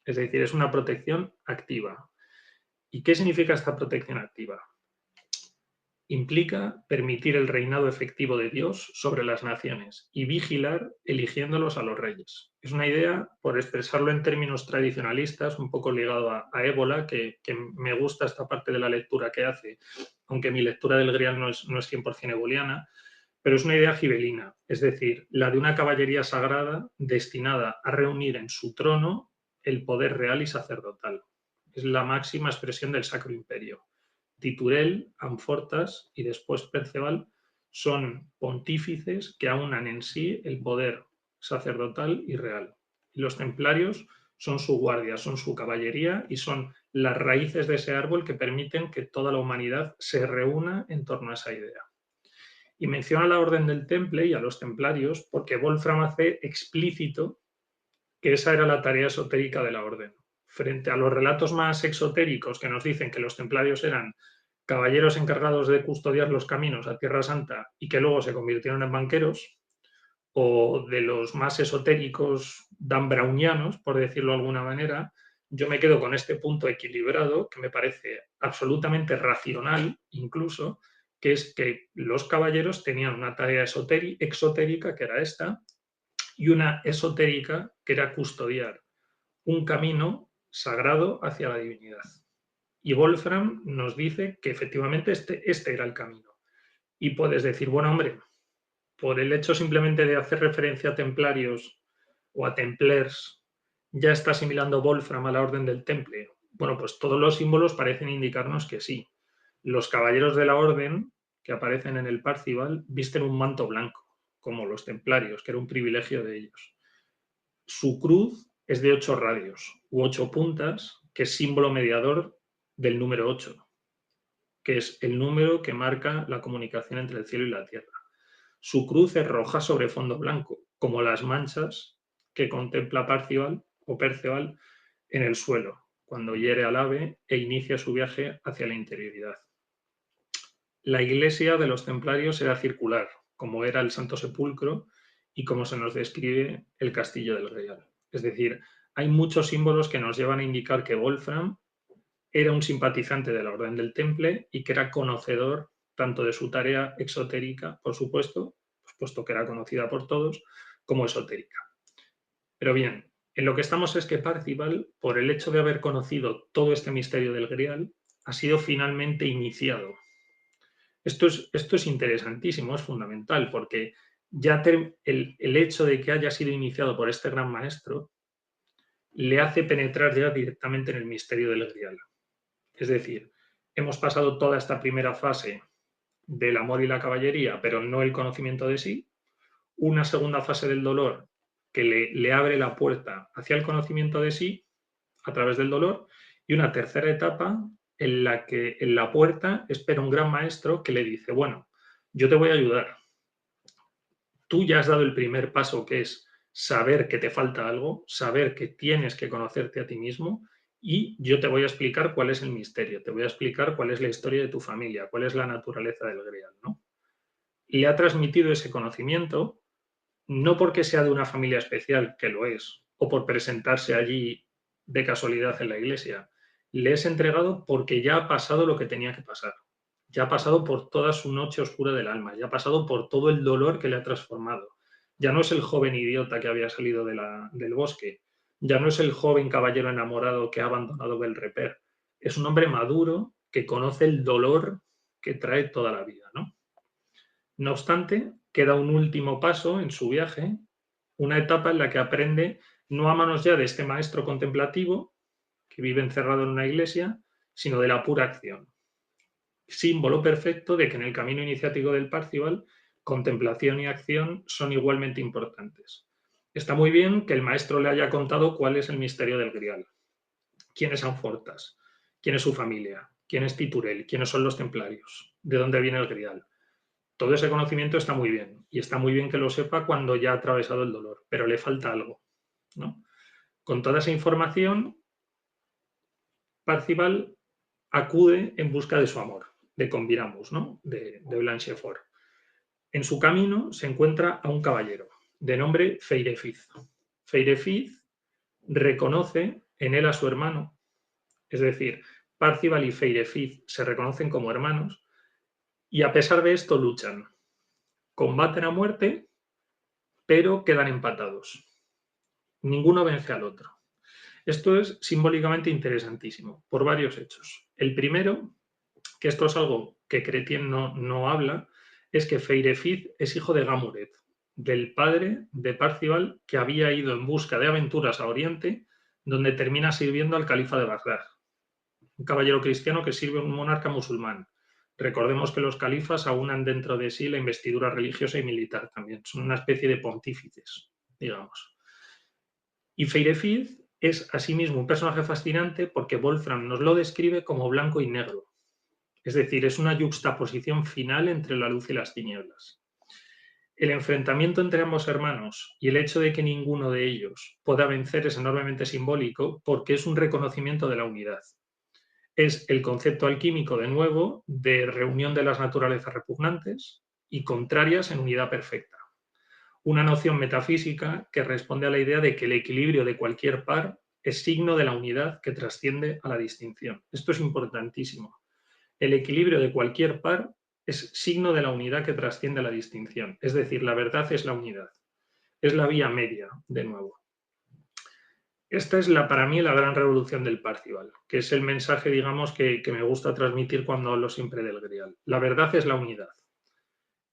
es decir, es una protección activa. ¿Y qué significa esta protección activa? Implica permitir el reinado efectivo de Dios sobre las naciones y vigilar eligiéndolos a los reyes. Es una idea, por expresarlo en términos tradicionalistas, un poco ligado a Ébola, que me gusta esta parte de la lectura que hace, aunque mi lectura del Grial no es 100% eboliana, pero es una idea gibelina, es decir, la de una caballería sagrada destinada a reunir en su trono el poder real y sacerdotal. Es la máxima expresión del Sacro Imperio. Titurel, Amfortas y después Perceval son pontífices que aunan en sí el poder sacerdotal y real. Y los templarios son su guardia, son su caballería y son las raíces de ese árbol que permiten que toda la humanidad se reúna en torno a esa idea. Y menciona la Orden del Temple y a los templarios porque Wolfram hace explícito que esa era la tarea esotérica de la Orden. Frente a los relatos más exotéricos que nos dicen que los templarios eran caballeros encargados de custodiar los caminos a Tierra Santa y que luego se convirtieron en banqueros, o de los más esotéricos dan brownianos, por decirlo de alguna manera, yo me quedo con este punto equilibrado que me parece absolutamente racional incluso, que es que los caballeros tenían una tarea exotérica, que era esta, y una esotérica, que era custodiar un camino sagrado hacia la divinidad. Y Wolfram nos dice que efectivamente este era el camino. Y puedes decir, bueno, hombre, por el hecho simplemente de hacer referencia a templarios o a templers, ya está asimilando Wolfram a la Orden del Temple. Bueno, pues todos los símbolos parecen indicarnos que sí. Los caballeros de la Orden que aparecen en el Parcival visten un manto blanco, como los templarios, que era un privilegio de ellos. Su cruz es de 8 radios u 8 puntas, que es símbolo mediador del número 8, que es el número que marca la comunicación entre el cielo y la tierra. Su cruz es roja sobre fondo blanco, como las manchas que contempla Parcival o Perceval en el suelo, cuando hiere al ave e inicia su viaje hacia la interioridad. La iglesia de los templarios era circular, como era el Santo Sepulcro y como se nos describe el Castillo del Grial. Es decir, hay muchos símbolos que nos llevan a indicar que Wolfram era un simpatizante de la Orden del Temple y que era conocedor tanto de su tarea exotérica, por supuesto, puesto que era conocida por todos, como esotérica. Pero bien, en lo que estamos es que Parzival, por el hecho de haber conocido todo este misterio del Grial, ha sido finalmente iniciado. Esto es interesantísimo, es fundamental, porque ya el hecho de que haya sido iniciado por este gran maestro le hace penetrar ya directamente en el misterio del Grial. Es decir, hemos pasado toda esta primera fase del amor y la caballería, pero no el conocimiento de sí, una segunda fase del dolor que le abre la puerta hacia el conocimiento de sí a través del dolor, y una tercera etapa en la que en la puerta espera un gran maestro que le dice, bueno, yo te voy a ayudar. Tú ya has dado el primer paso, que es saber que te falta algo, saber que tienes que conocerte a ti mismo, y yo te voy a explicar cuál es el misterio, te voy a explicar cuál es la historia de tu familia, cuál es la naturaleza del Grial, ¿no? Le ha transmitido ese conocimiento, no porque sea de una familia especial, que lo es, o por presentarse allí de casualidad en la iglesia, le es entregado porque ya ha pasado lo que tenía que pasar. ya ha pasado por toda su noche oscura del alma, ya ha pasado por todo el dolor que le ha transformado. Ya no es el joven idiota que había salido del bosque, ya no es el joven caballero enamorado que ha abandonado Belreper. Es un hombre maduro que conoce el dolor que trae toda la vida, ¿no? No obstante, queda un último paso en su viaje, una etapa en la que aprende no a manos ya de este maestro contemplativo que vive encerrado en una iglesia, sino de la pura acción. Símbolo perfecto de que en el camino iniciático del Parzival, contemplación y acción son igualmente importantes. Está muy bien que el maestro le haya contado cuál es el misterio del Grial, quién es Anfortas, quién es su familia, quién es Titurel, quiénes son los templarios, de dónde viene el Grial. Todo ese conocimiento está muy bien y está muy bien que lo sepa cuando ya ha atravesado el dolor, pero le falta algo, ¿no? Con toda esa información, Parzival acude en busca de su amor, de Conviramus, ¿no? de Blanchefort. En su camino se encuentra a un caballero de nombre Feirefiz. Feirefiz reconoce en él a su hermano, es decir, Parzival y Feirefiz se reconocen como hermanos y a pesar de esto luchan, combaten a muerte, pero quedan empatados. Ninguno vence al otro. Esto es simbólicamente interesantísimo por varios hechos. El primero, que esto es algo que Chrétien no habla, es que Feirefiz es hijo de Gamuret, del padre de Parzival, que había ido en busca de aventuras a Oriente, donde termina sirviendo al califa de Bagdad, un caballero cristiano que sirve a un monarca musulmán. Recordemos que los califas aunan dentro de sí la investidura religiosa y militar también, son una especie de pontífices, digamos. Y Feirefiz es asimismo un personaje fascinante porque Wolfram nos lo describe como blanco y negro, es decir, es una yuxtaposición final entre la luz y las tinieblas. El enfrentamiento entre ambos hermanos y el hecho de que ninguno de ellos pueda vencer es enormemente simbólico porque es un reconocimiento de la unidad. Es el concepto alquímico, de nuevo, de reunión de las naturalezas repugnantes y contrarias en unidad perfecta. Una noción metafísica que responde a la idea de que el equilibrio de cualquier par es signo de la unidad que trasciende a la distinción. Esto es importantísimo. El equilibrio de cualquier par es signo de la unidad que trasciende a la distinción. Es decir, la verdad es la unidad. Es la vía media, de nuevo. Esta es para mí la gran revolución del Parzival, que es el mensaje, digamos, que me gusta transmitir cuando hablo siempre del Grial. La verdad es la unidad.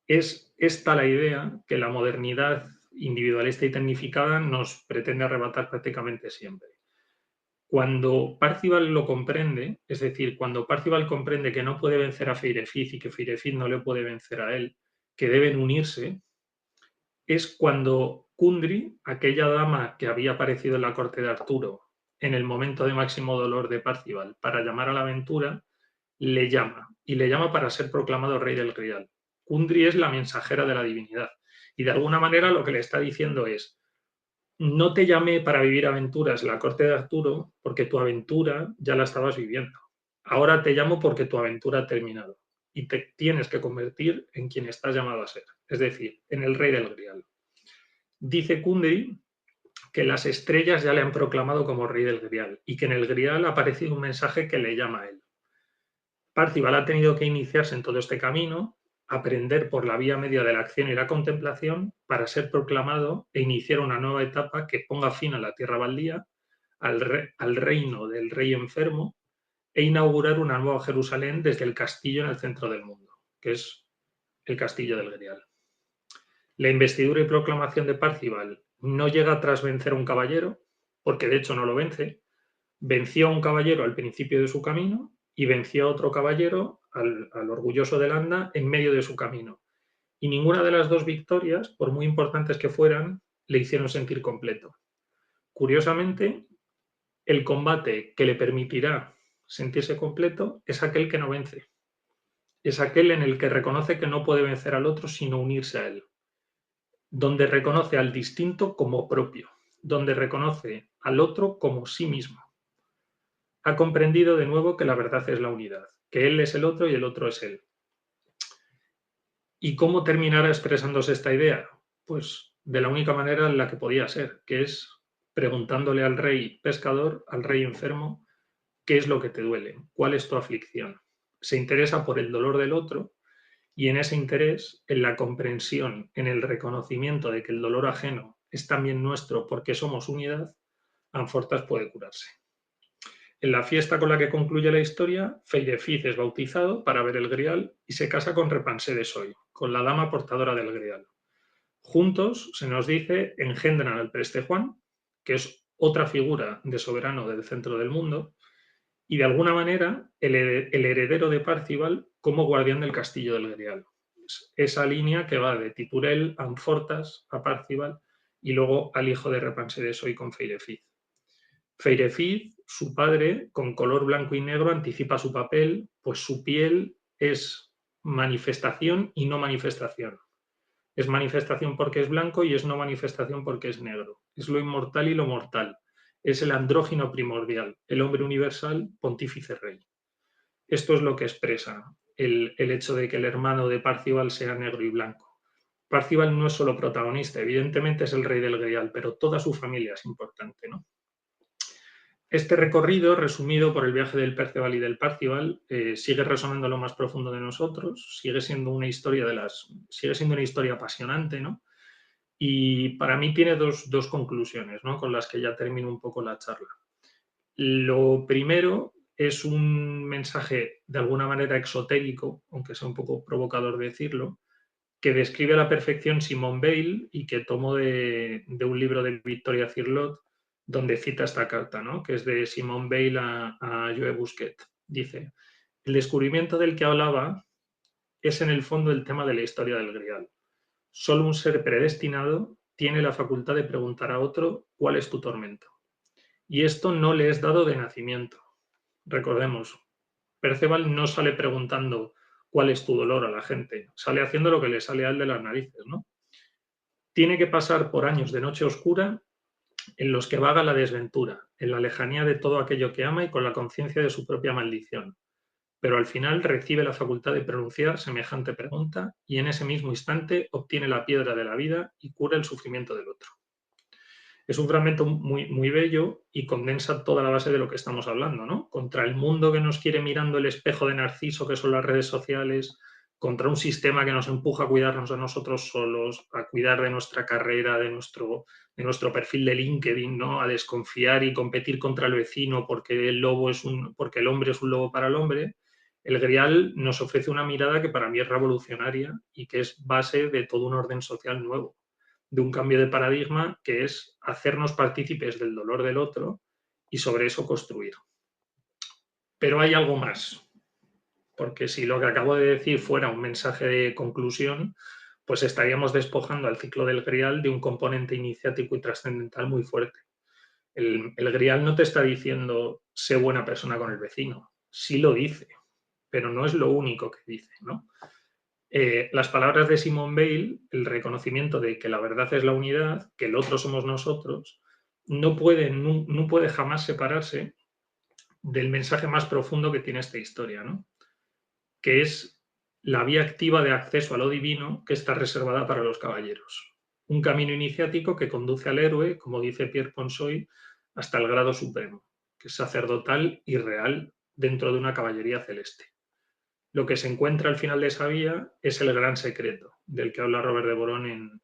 Es esta la idea que la modernidad individualista y tecnificada nos pretende arrebatar prácticamente siempre. Cuando Parzival lo comprende, es decir, cuando Parzival comprende que no puede vencer a Feirefiz y que Feirefiz no le puede vencer a él, que deben unirse, es cuando Kundry, aquella dama que había aparecido en la corte de Arturo en el momento de máximo dolor de Parzival para llamar a la aventura, le llama, y le llama para ser proclamado rey del Grial. Kundry es la mensajera de la divinidad, y de alguna manera lo que le está diciendo es: no te llamé para vivir aventuras en la corte de Arturo porque tu aventura ya la estabas viviendo. Ahora te llamo porque tu aventura ha terminado y te tienes que convertir en quien estás llamado a ser, es decir, en el rey del Grial. Dice Kundry que las estrellas ya le han proclamado como rey del Grial y que en el Grial ha aparecido un mensaje que le llama a él. Parzival ha tenido que iniciarse en todo este camino, aprender por la vía media de la acción y la contemplación para ser proclamado e iniciar una nueva etapa que ponga fin a la tierra baldía, al reino del rey enfermo e inaugurar una nueva Jerusalén desde el castillo en el centro del mundo, que es el castillo del Grial. La investidura y proclamación de Parzival no llega tras vencer a un caballero, porque de hecho no lo vence. Venció a un caballero al principio de su camino y venció a otro caballero, al orgulloso de Landa, en medio de su camino. Y ninguna de las dos victorias, por muy importantes que fueran, le hicieron sentir completo. Curiosamente, el combate que le permitirá sentirse completo es aquel que no vence. Es aquel en el que reconoce que no puede vencer al otro sino unirse a él, donde reconoce al distinto como propio, donde reconoce al otro como sí mismo. Ha comprendido de nuevo que la verdad es la unidad, que él es el otro y el otro es él. ¿Y cómo terminará expresándose esta idea? Pues de la única manera en la que podía ser, que es preguntándole al rey pescador, al rey enfermo, ¿qué es lo que te duele? ¿Cuál es tu aflicción? se interesa por el dolor del otro y en ese interés, en la comprensión, en el reconocimiento de que el dolor ajeno es también nuestro porque somos unidad, Amfortas puede curarse. En la fiesta con la que concluye la historia, Feirefith es bautizado para ver el Grial y se casa con Repansé de Soy, con la dama portadora del Grial. Juntos, se nos dice, engendran al Preste Juan, que es otra figura de soberano del centro del mundo, y de alguna manera el heredero de Parcival como guardián del castillo del Grial. Esa línea que va de Titurel a Amfortas a Parcival y luego al hijo de Repansé de Soy con Feirefith. Feirefith, su padre, con color blanco y negro, anticipa su papel, pues su piel es manifestación y no manifestación. Es manifestación porque es blanco y es no manifestación porque es negro. Es lo inmortal y lo mortal. Es el andrógino primordial, el hombre universal, pontífice rey. Esto es lo que expresa el hecho de que el hermano de Parcival sea negro y blanco. Parcival no es solo protagonista, evidentemente es el rey del Grial, pero toda su familia es importante, ¿no? Este recorrido, resumido por el viaje del Perceval y del Parcival, sigue resonando en lo más profundo de nosotros, sigue siendo una historia apasionante, ¿no? Y para mí tiene dos conclusiones, ¿no? Con las que ya termino un poco la charla. Lo primero es un mensaje de alguna manera exotérico, aunque sea un poco provocador decirlo, que describe a la perfección Simone Weil y que tomo de un libro de Victoria Cirlot, donde cita esta carta, ¿no? Que es de Simone Weil a Joe Busquet. Dice, el descubrimiento del que hablaba es en el fondo el tema de la historia del Grial. Solo un ser predestinado tiene la facultad de preguntar a otro cuál es tu tormento. Y esto no le es dado de nacimiento. Recordemos, Perceval no sale preguntando cuál es tu dolor a la gente, sale haciendo lo que le sale a él de las narices, ¿no? Tiene que pasar por años de noche oscura en los que vaga la desventura, en la lejanía de todo aquello que ama y con la conciencia de su propia maldición. Pero al final recibe la facultad de pronunciar semejante pregunta y en ese mismo instante obtiene la piedra de la vida y cura el sufrimiento del otro. Es un fragmento muy, muy bello y condensa toda la base de lo que estamos hablando, ¿no? Contra el mundo que nos quiere mirando el espejo de Narciso, que son las redes sociales, contra un sistema que nos empuja a cuidarnos a nosotros solos, a cuidar de nuestra carrera, de nuestro perfil de LinkedIn, ¿no? A desconfiar y competir contra el vecino porque el hombre es un lobo para el hombre. El Grial nos ofrece una mirada que para mí es revolucionaria y que es base de todo un orden social nuevo, de un cambio de paradigma que es hacernos partícipes del dolor del otro y sobre eso construir. Pero hay algo más, porque si lo que acabo de decir fuera un mensaje de conclusión, pues estaríamos despojando al ciclo del Grial de un componente iniciático y trascendental muy fuerte. El Grial no te está diciendo sé buena persona con el vecino, sí lo dice, pero no es lo único que dice, ¿no? Las palabras de Simone Weil, el reconocimiento de que la verdad es la unidad, que el otro somos nosotros, no puede jamás separarse del mensaje más profundo que tiene esta historia, ¿no? Que es la vía activa de acceso a lo divino que está reservada para los caballeros. Un camino iniciático que conduce al héroe, como dice Pierre Ponsoy, hasta el grado supremo, que es sacerdotal y real dentro de una caballería celeste. Lo que se encuentra al final de esa vía es el gran secreto del que habla Robert de Boron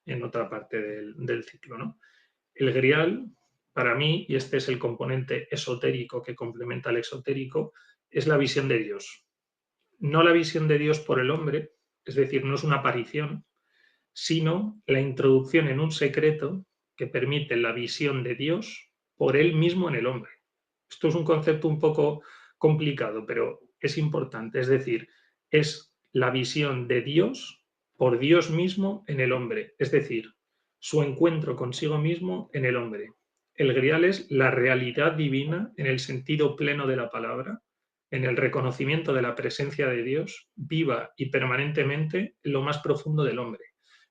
en otra parte del ciclo, ¿no? El Grial, para mí, y este es el componente esotérico que complementa al exotérico, es la visión de Dios. No la visión de Dios por el hombre, es decir, no es una aparición, sino la introducción en un secreto que permite la visión de Dios por él mismo en el hombre. Esto es un concepto un poco complicado, pero es importante. Es decir, es la visión de Dios por Dios mismo en el hombre. Es decir, su encuentro consigo mismo en el hombre. El Grial es la realidad divina en el sentido pleno de la palabra, en el reconocimiento de la presencia de Dios viva y permanentemente en lo más profundo del hombre.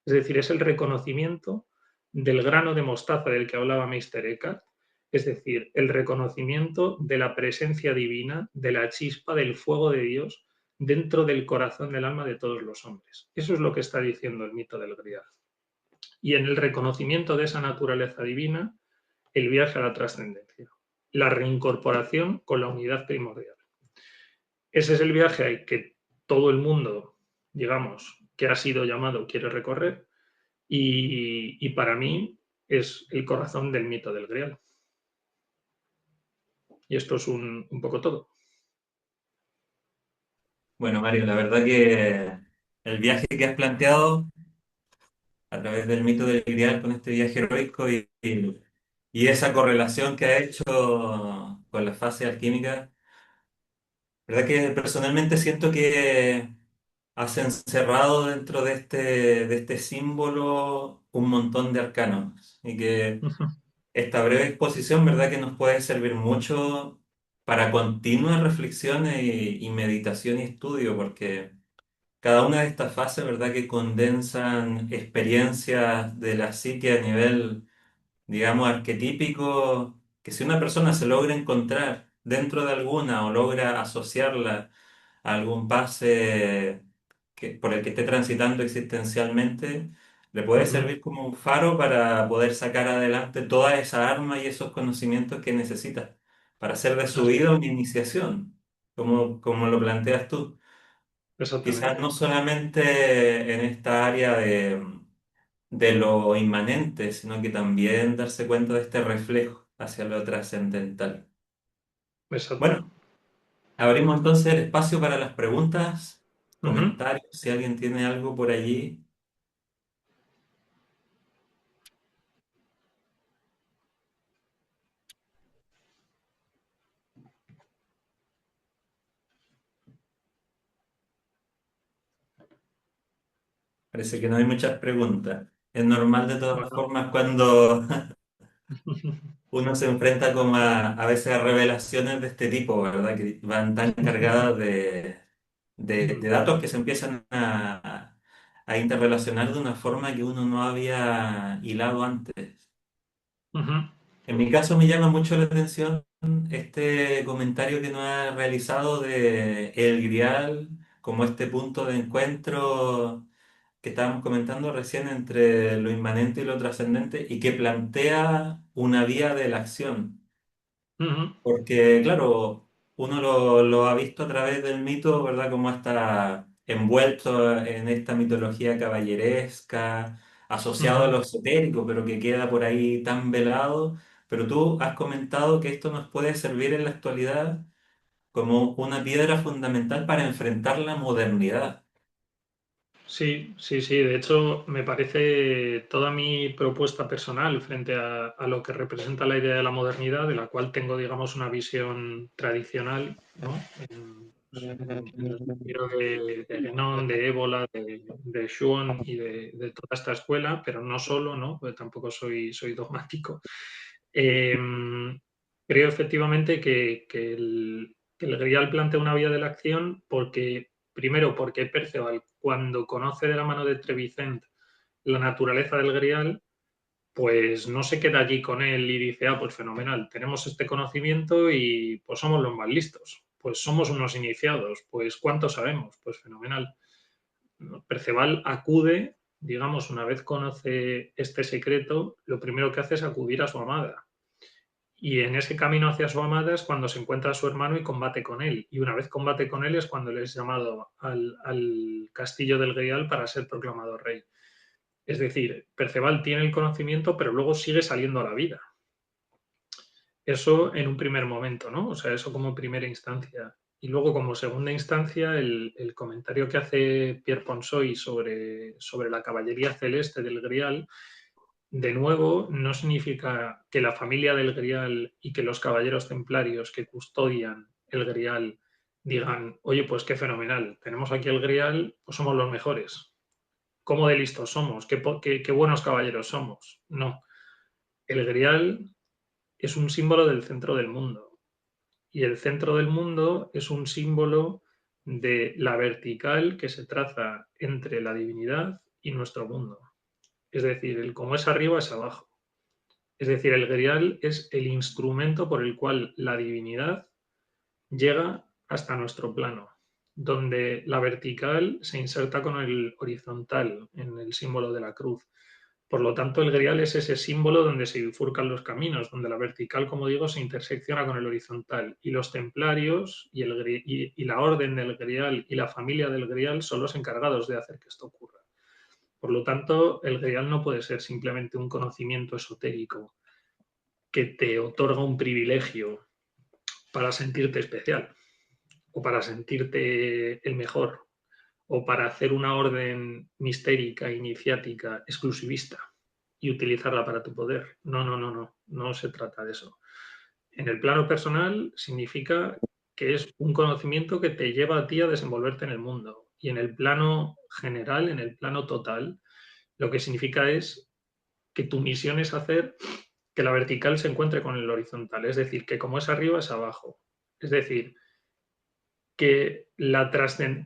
Es decir, es el reconocimiento del grano de mostaza del que hablaba Meister Eckhart, es decir, el reconocimiento de la presencia divina, de la chispa, del fuego de Dios dentro del corazón del alma de todos los hombres. Eso es lo que está diciendo el mito del Grial. Y en el reconocimiento de esa naturaleza divina, el viaje a la trascendencia, la reincorporación con la unidad primordial. Ese es el viaje al que todo el mundo, digamos, que ha sido llamado quiere recorrer y para mí es el corazón del mito del Grial. Y esto es un poco todo. Bueno, Mario, la verdad que el viaje que has planteado a través del mito del Grial con este viaje heroico y esa correlación que ha hecho con la fase alquímica, verdad que personalmente siento que has encerrado dentro de este símbolo un montón de arcanos y que esta breve exposición, verdad que nos puede servir mucho para continua reflexión y meditación y estudio, porque cada una de estas fases, verdad que condensan experiencias de la psique a nivel, digamos, arquetípico, que si una persona se logra encontrar dentro de alguna o logra asociarla a algún pase por el que esté transitando existencialmente, le puede servir como un faro para poder sacar adelante toda esa arma y esos conocimientos que necesita para hacer de su Así, vida una iniciación, como lo planteas tú. Quizás exactamente, no solamente en esta área de lo inmanente, sino que también darse cuenta de este reflejo hacia lo trascendental. exacto. Bueno, abrimos entonces el espacio para las preguntas, Ujú. comentarios, si alguien tiene algo por allí. Parece que no hay muchas preguntas. Es normal de todas Bueno, formas cuando uno se enfrenta como a veces a revelaciones de este tipo, ¿verdad? Que van tan cargadas de datos que se empiezan a interrelacionar de una forma que uno no había hilado antes. ujú, En mi caso me llama mucho la atención este comentario que nos ha realizado de El Grial como este punto de encuentro que estábamos comentando recién entre lo inmanente y lo trascendente y que plantea una vía de la acción. ujú, Porque, claro, uno lo ha visto a través del mito, ¿verdad? Cómo está envuelto en esta mitología caballeresca, asociado a ujú. lo esotérico, pero que queda por ahí tan velado. Pero tú has comentado que esto nos puede servir en la actualidad como una piedra fundamental para enfrentar la modernidad. Sí, sí, sí. De hecho, me parece toda mi propuesta personal frente a lo que representa la idea de la modernidad, de la cual tengo, digamos, una visión tradicional, ¿no? En el libro de Guénon, de Ébola, de Schuon y de toda esta escuela, pero no solo, ¿no? Porque tampoco soy dogmático. Eh, Creo efectivamente que el Grial plantea una vía de la acción porque, primero, porque Perceval, cuando conoce de la mano de Trevisan la naturaleza del Grial, pues no se queda allí con él y dice, ah, pues fenomenal, tenemos este conocimiento y pues somos los más listos, pues somos unos iniciados, pues ¿cuánto sabemos? Pues fenomenal. Perceval acude, digamos, una vez conoce este secreto, lo primero que hace es acudir a su amada. Y en ese camino hacia su amada es cuando se encuentra a su hermano y combate con él. Y una vez combate con él es cuando le es llamado al castillo del Grial para ser proclamado rey. Es decir, Perceval tiene el conocimiento, pero luego sigue saliendo a la vida. Eso en un primer momento, ¿no? O sea, eso como primera instancia. Y luego, como segunda instancia, el comentario que hace Pierre Ponsoy sobre la caballería celeste del Grial, de nuevo, no significa que la familia del Grial y que los caballeros templarios que custodian el Grial digan, oye, pues qué fenomenal, tenemos aquí el Grial, pues somos los mejores. ¿Cómo de listos somos? ¿Qué buenos caballeros somos? No, el Grial es un símbolo del centro del mundo. Y el centro del mundo es un símbolo de la vertical que se traza entre la divinidad y nuestro mundo. Es decir, el como es arriba es abajo. Es decir, el grial es el instrumento por el cual la divinidad llega hasta nuestro plano, donde la vertical se inserta con el horizontal en el símbolo de la cruz. Por lo tanto, el grial es ese símbolo donde se bifurcan los caminos, donde la vertical, como digo, se intersecciona con el horizontal. Y los templarios y la orden del grial y la familia del grial son los encargados de hacer que esto ocurra. Por lo tanto, el grial no puede ser simplemente un conocimiento esotérico que te otorga un privilegio para sentirte especial o para sentirte el mejor o para hacer una orden mistérica, iniciática, exclusivista y utilizarla para tu poder. No, no, no, no, no se trata de eso. En el plano personal significa que es un conocimiento que te lleva a ti a desenvolverte en el mundo. Y en el plano general, en el plano total, lo que significa es que tu misión es hacer que la vertical se encuentre con el horizontal, es decir, que como es arriba es abajo. Es decir, que,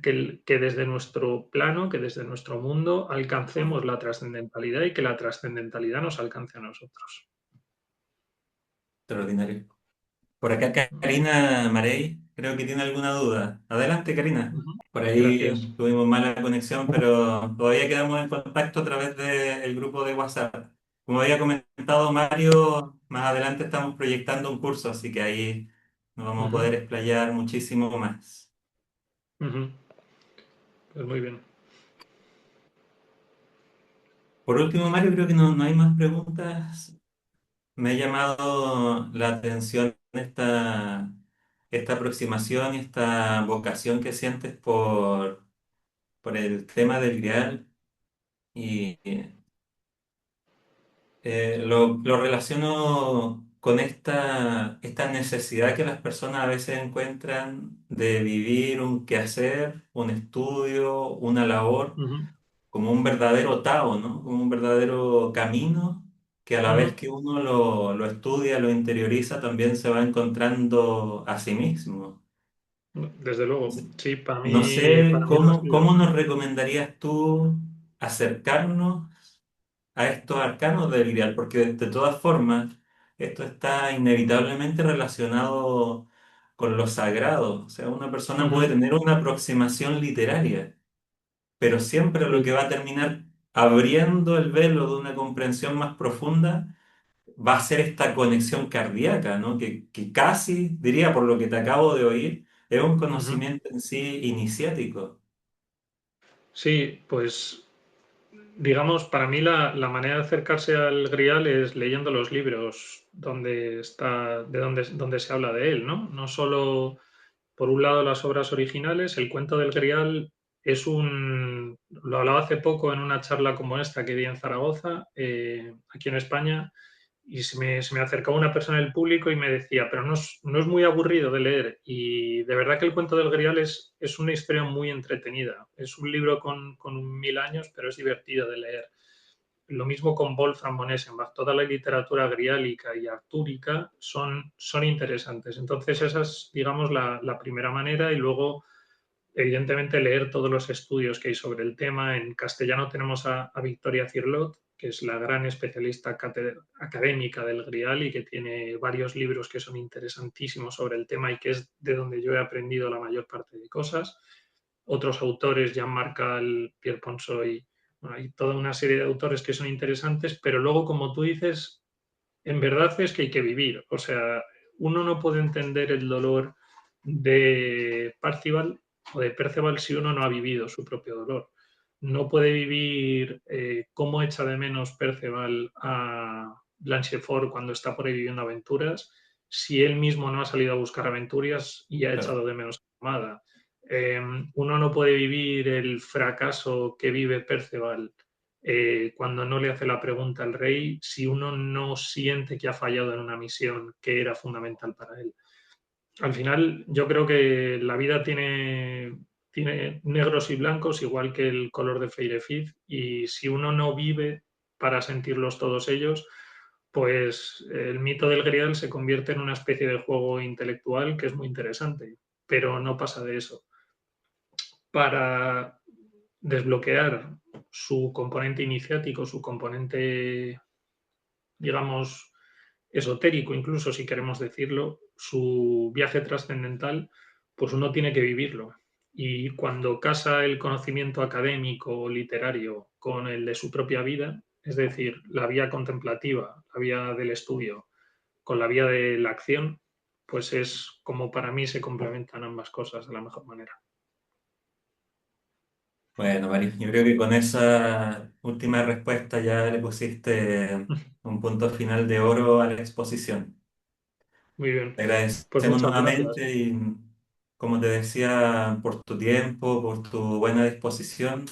que desde nuestro plano, que desde nuestro mundo alcancemos la trascendentalidad y que la trascendentalidad nos alcance a nosotros. Extraordinario. Por acá Karina Marey, creo que tiene alguna duda. Adelante, Karina. Ujú. Por ahí Gracias. tuvimos mala conexión, pero todavía quedamos en contacto a través del grupo de WhatsApp. Como había comentado Mario, más adelante estamos proyectando un curso, así que ahí nos vamos a Ujú. poder explayar muchísimo más. Ujú. Pues muy bien. Por último, Mario, creo que no hay más preguntas. Me ha llamado la atención esta aproximación y esta vocación que sientes por el tema del grial y lo relaciono con esta necesidad que las personas a veces encuentran de vivir un quehacer, un estudio, una labor Ujú. como un verdadero Tao, ¿no? Como un verdadero camino que a la vez Ujú. que uno lo estudia, lo interioriza, también se va encontrando a sí mismo. Desde luego. Sí, No sé para mí lo ha sido. cómo nos recomendarías tú acercarnos a estos arcanos del ideal, porque de todas formas esto está inevitablemente relacionado con lo sagrado. O sea, una persona puede Ujú. tener una aproximación literaria, pero siempre lo que Sí. va a terminar abriendo el velo de una comprensión más profunda va a ser esta conexión cardíaca, ¿no? Que casi, diría por lo que te acabo de oír, es un Ujú. conocimiento en sí iniciático. Sí, pues digamos, para mí la manera de acercarse al Grial es leyendo los libros donde está, donde se habla de él, ¿no? No solo, por un lado, las obras originales, el cuento del Grial es lo hablaba hace poco en una charla como esta que di en Zaragoza, aquí en España, y se me acercaba una persona del público y me decía, pero no es muy aburrido de leer. Y de verdad que el cuento del Grial es una historia muy entretenida. Es un libro con 1000 años, pero es divertido de leer. Lo mismo con Wolfram von Eschenbach. Toda la literatura griálica y artúrica son interesantes. Entonces, esa es, digamos, la primera manera. Y luego, evidentemente, leer todos los estudios que hay sobre el tema. En castellano tenemos a Victoria Cirlot, que es la gran especialista académica del Grial y que tiene varios libros que son interesantísimos sobre el tema y que es de donde yo he aprendido la mayor parte de cosas. Otros autores, Jean Marcal, Pierre Ponsoy, bueno, hay toda una serie de autores que son interesantes, pero luego, como tú dices, en verdad es que hay que vivir. O sea, uno no puede entender el dolor de Parcival o de Perceval si uno no ha vivido su propio dolor. No puede vivir cómo echa de menos Perceval a Blanchefort cuando está por ahí viviendo aventuras si él mismo no ha salido a buscar aventuras y ha Claro. echado de menos a su amada. Uno no puede vivir el fracaso que vive Perceval cuando no le hace la pregunta al rey si uno no siente que ha fallado en una misión que era fundamental para él. Al final, yo creo que la vida tiene negros y blancos, igual que el color de Feyrefiz, y si uno no vive para sentirlos todos ellos, pues el mito del Grial se convierte en una especie de juego intelectual que es muy interesante, pero no pasa de eso. Para desbloquear su componente iniciático, su componente, digamos, esotérico, incluso si queremos decirlo, su viaje trascendental, pues uno tiene que vivirlo. Y cuando casa el conocimiento académico o literario con el de su propia vida, es decir, la vía contemplativa, la vía del estudio, con la vía de la acción, pues es como para mí se complementan ambas cosas de la mejor manera. Bueno, Mari, yo creo que con esa última respuesta ya le pusiste un punto final de oro a la exposición. Muy bien, Te pues agradecemos muchas gracias, nuevamente y, como te decía, por tu tiempo, por tu buena disposición.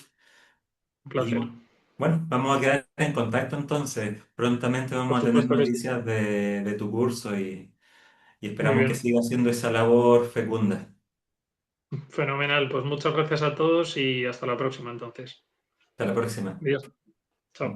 un Y placer. bueno, vamos a quedar en contacto entonces. Prontamente Por vamos a tener supuesto que sí. noticias de tu curso y Muy esperamos que bien, siga haciendo esa labor fecunda. fenomenal. Pues muchas gracias a todos y hasta la próxima entonces. Hasta la próxima. Adiós. Chao.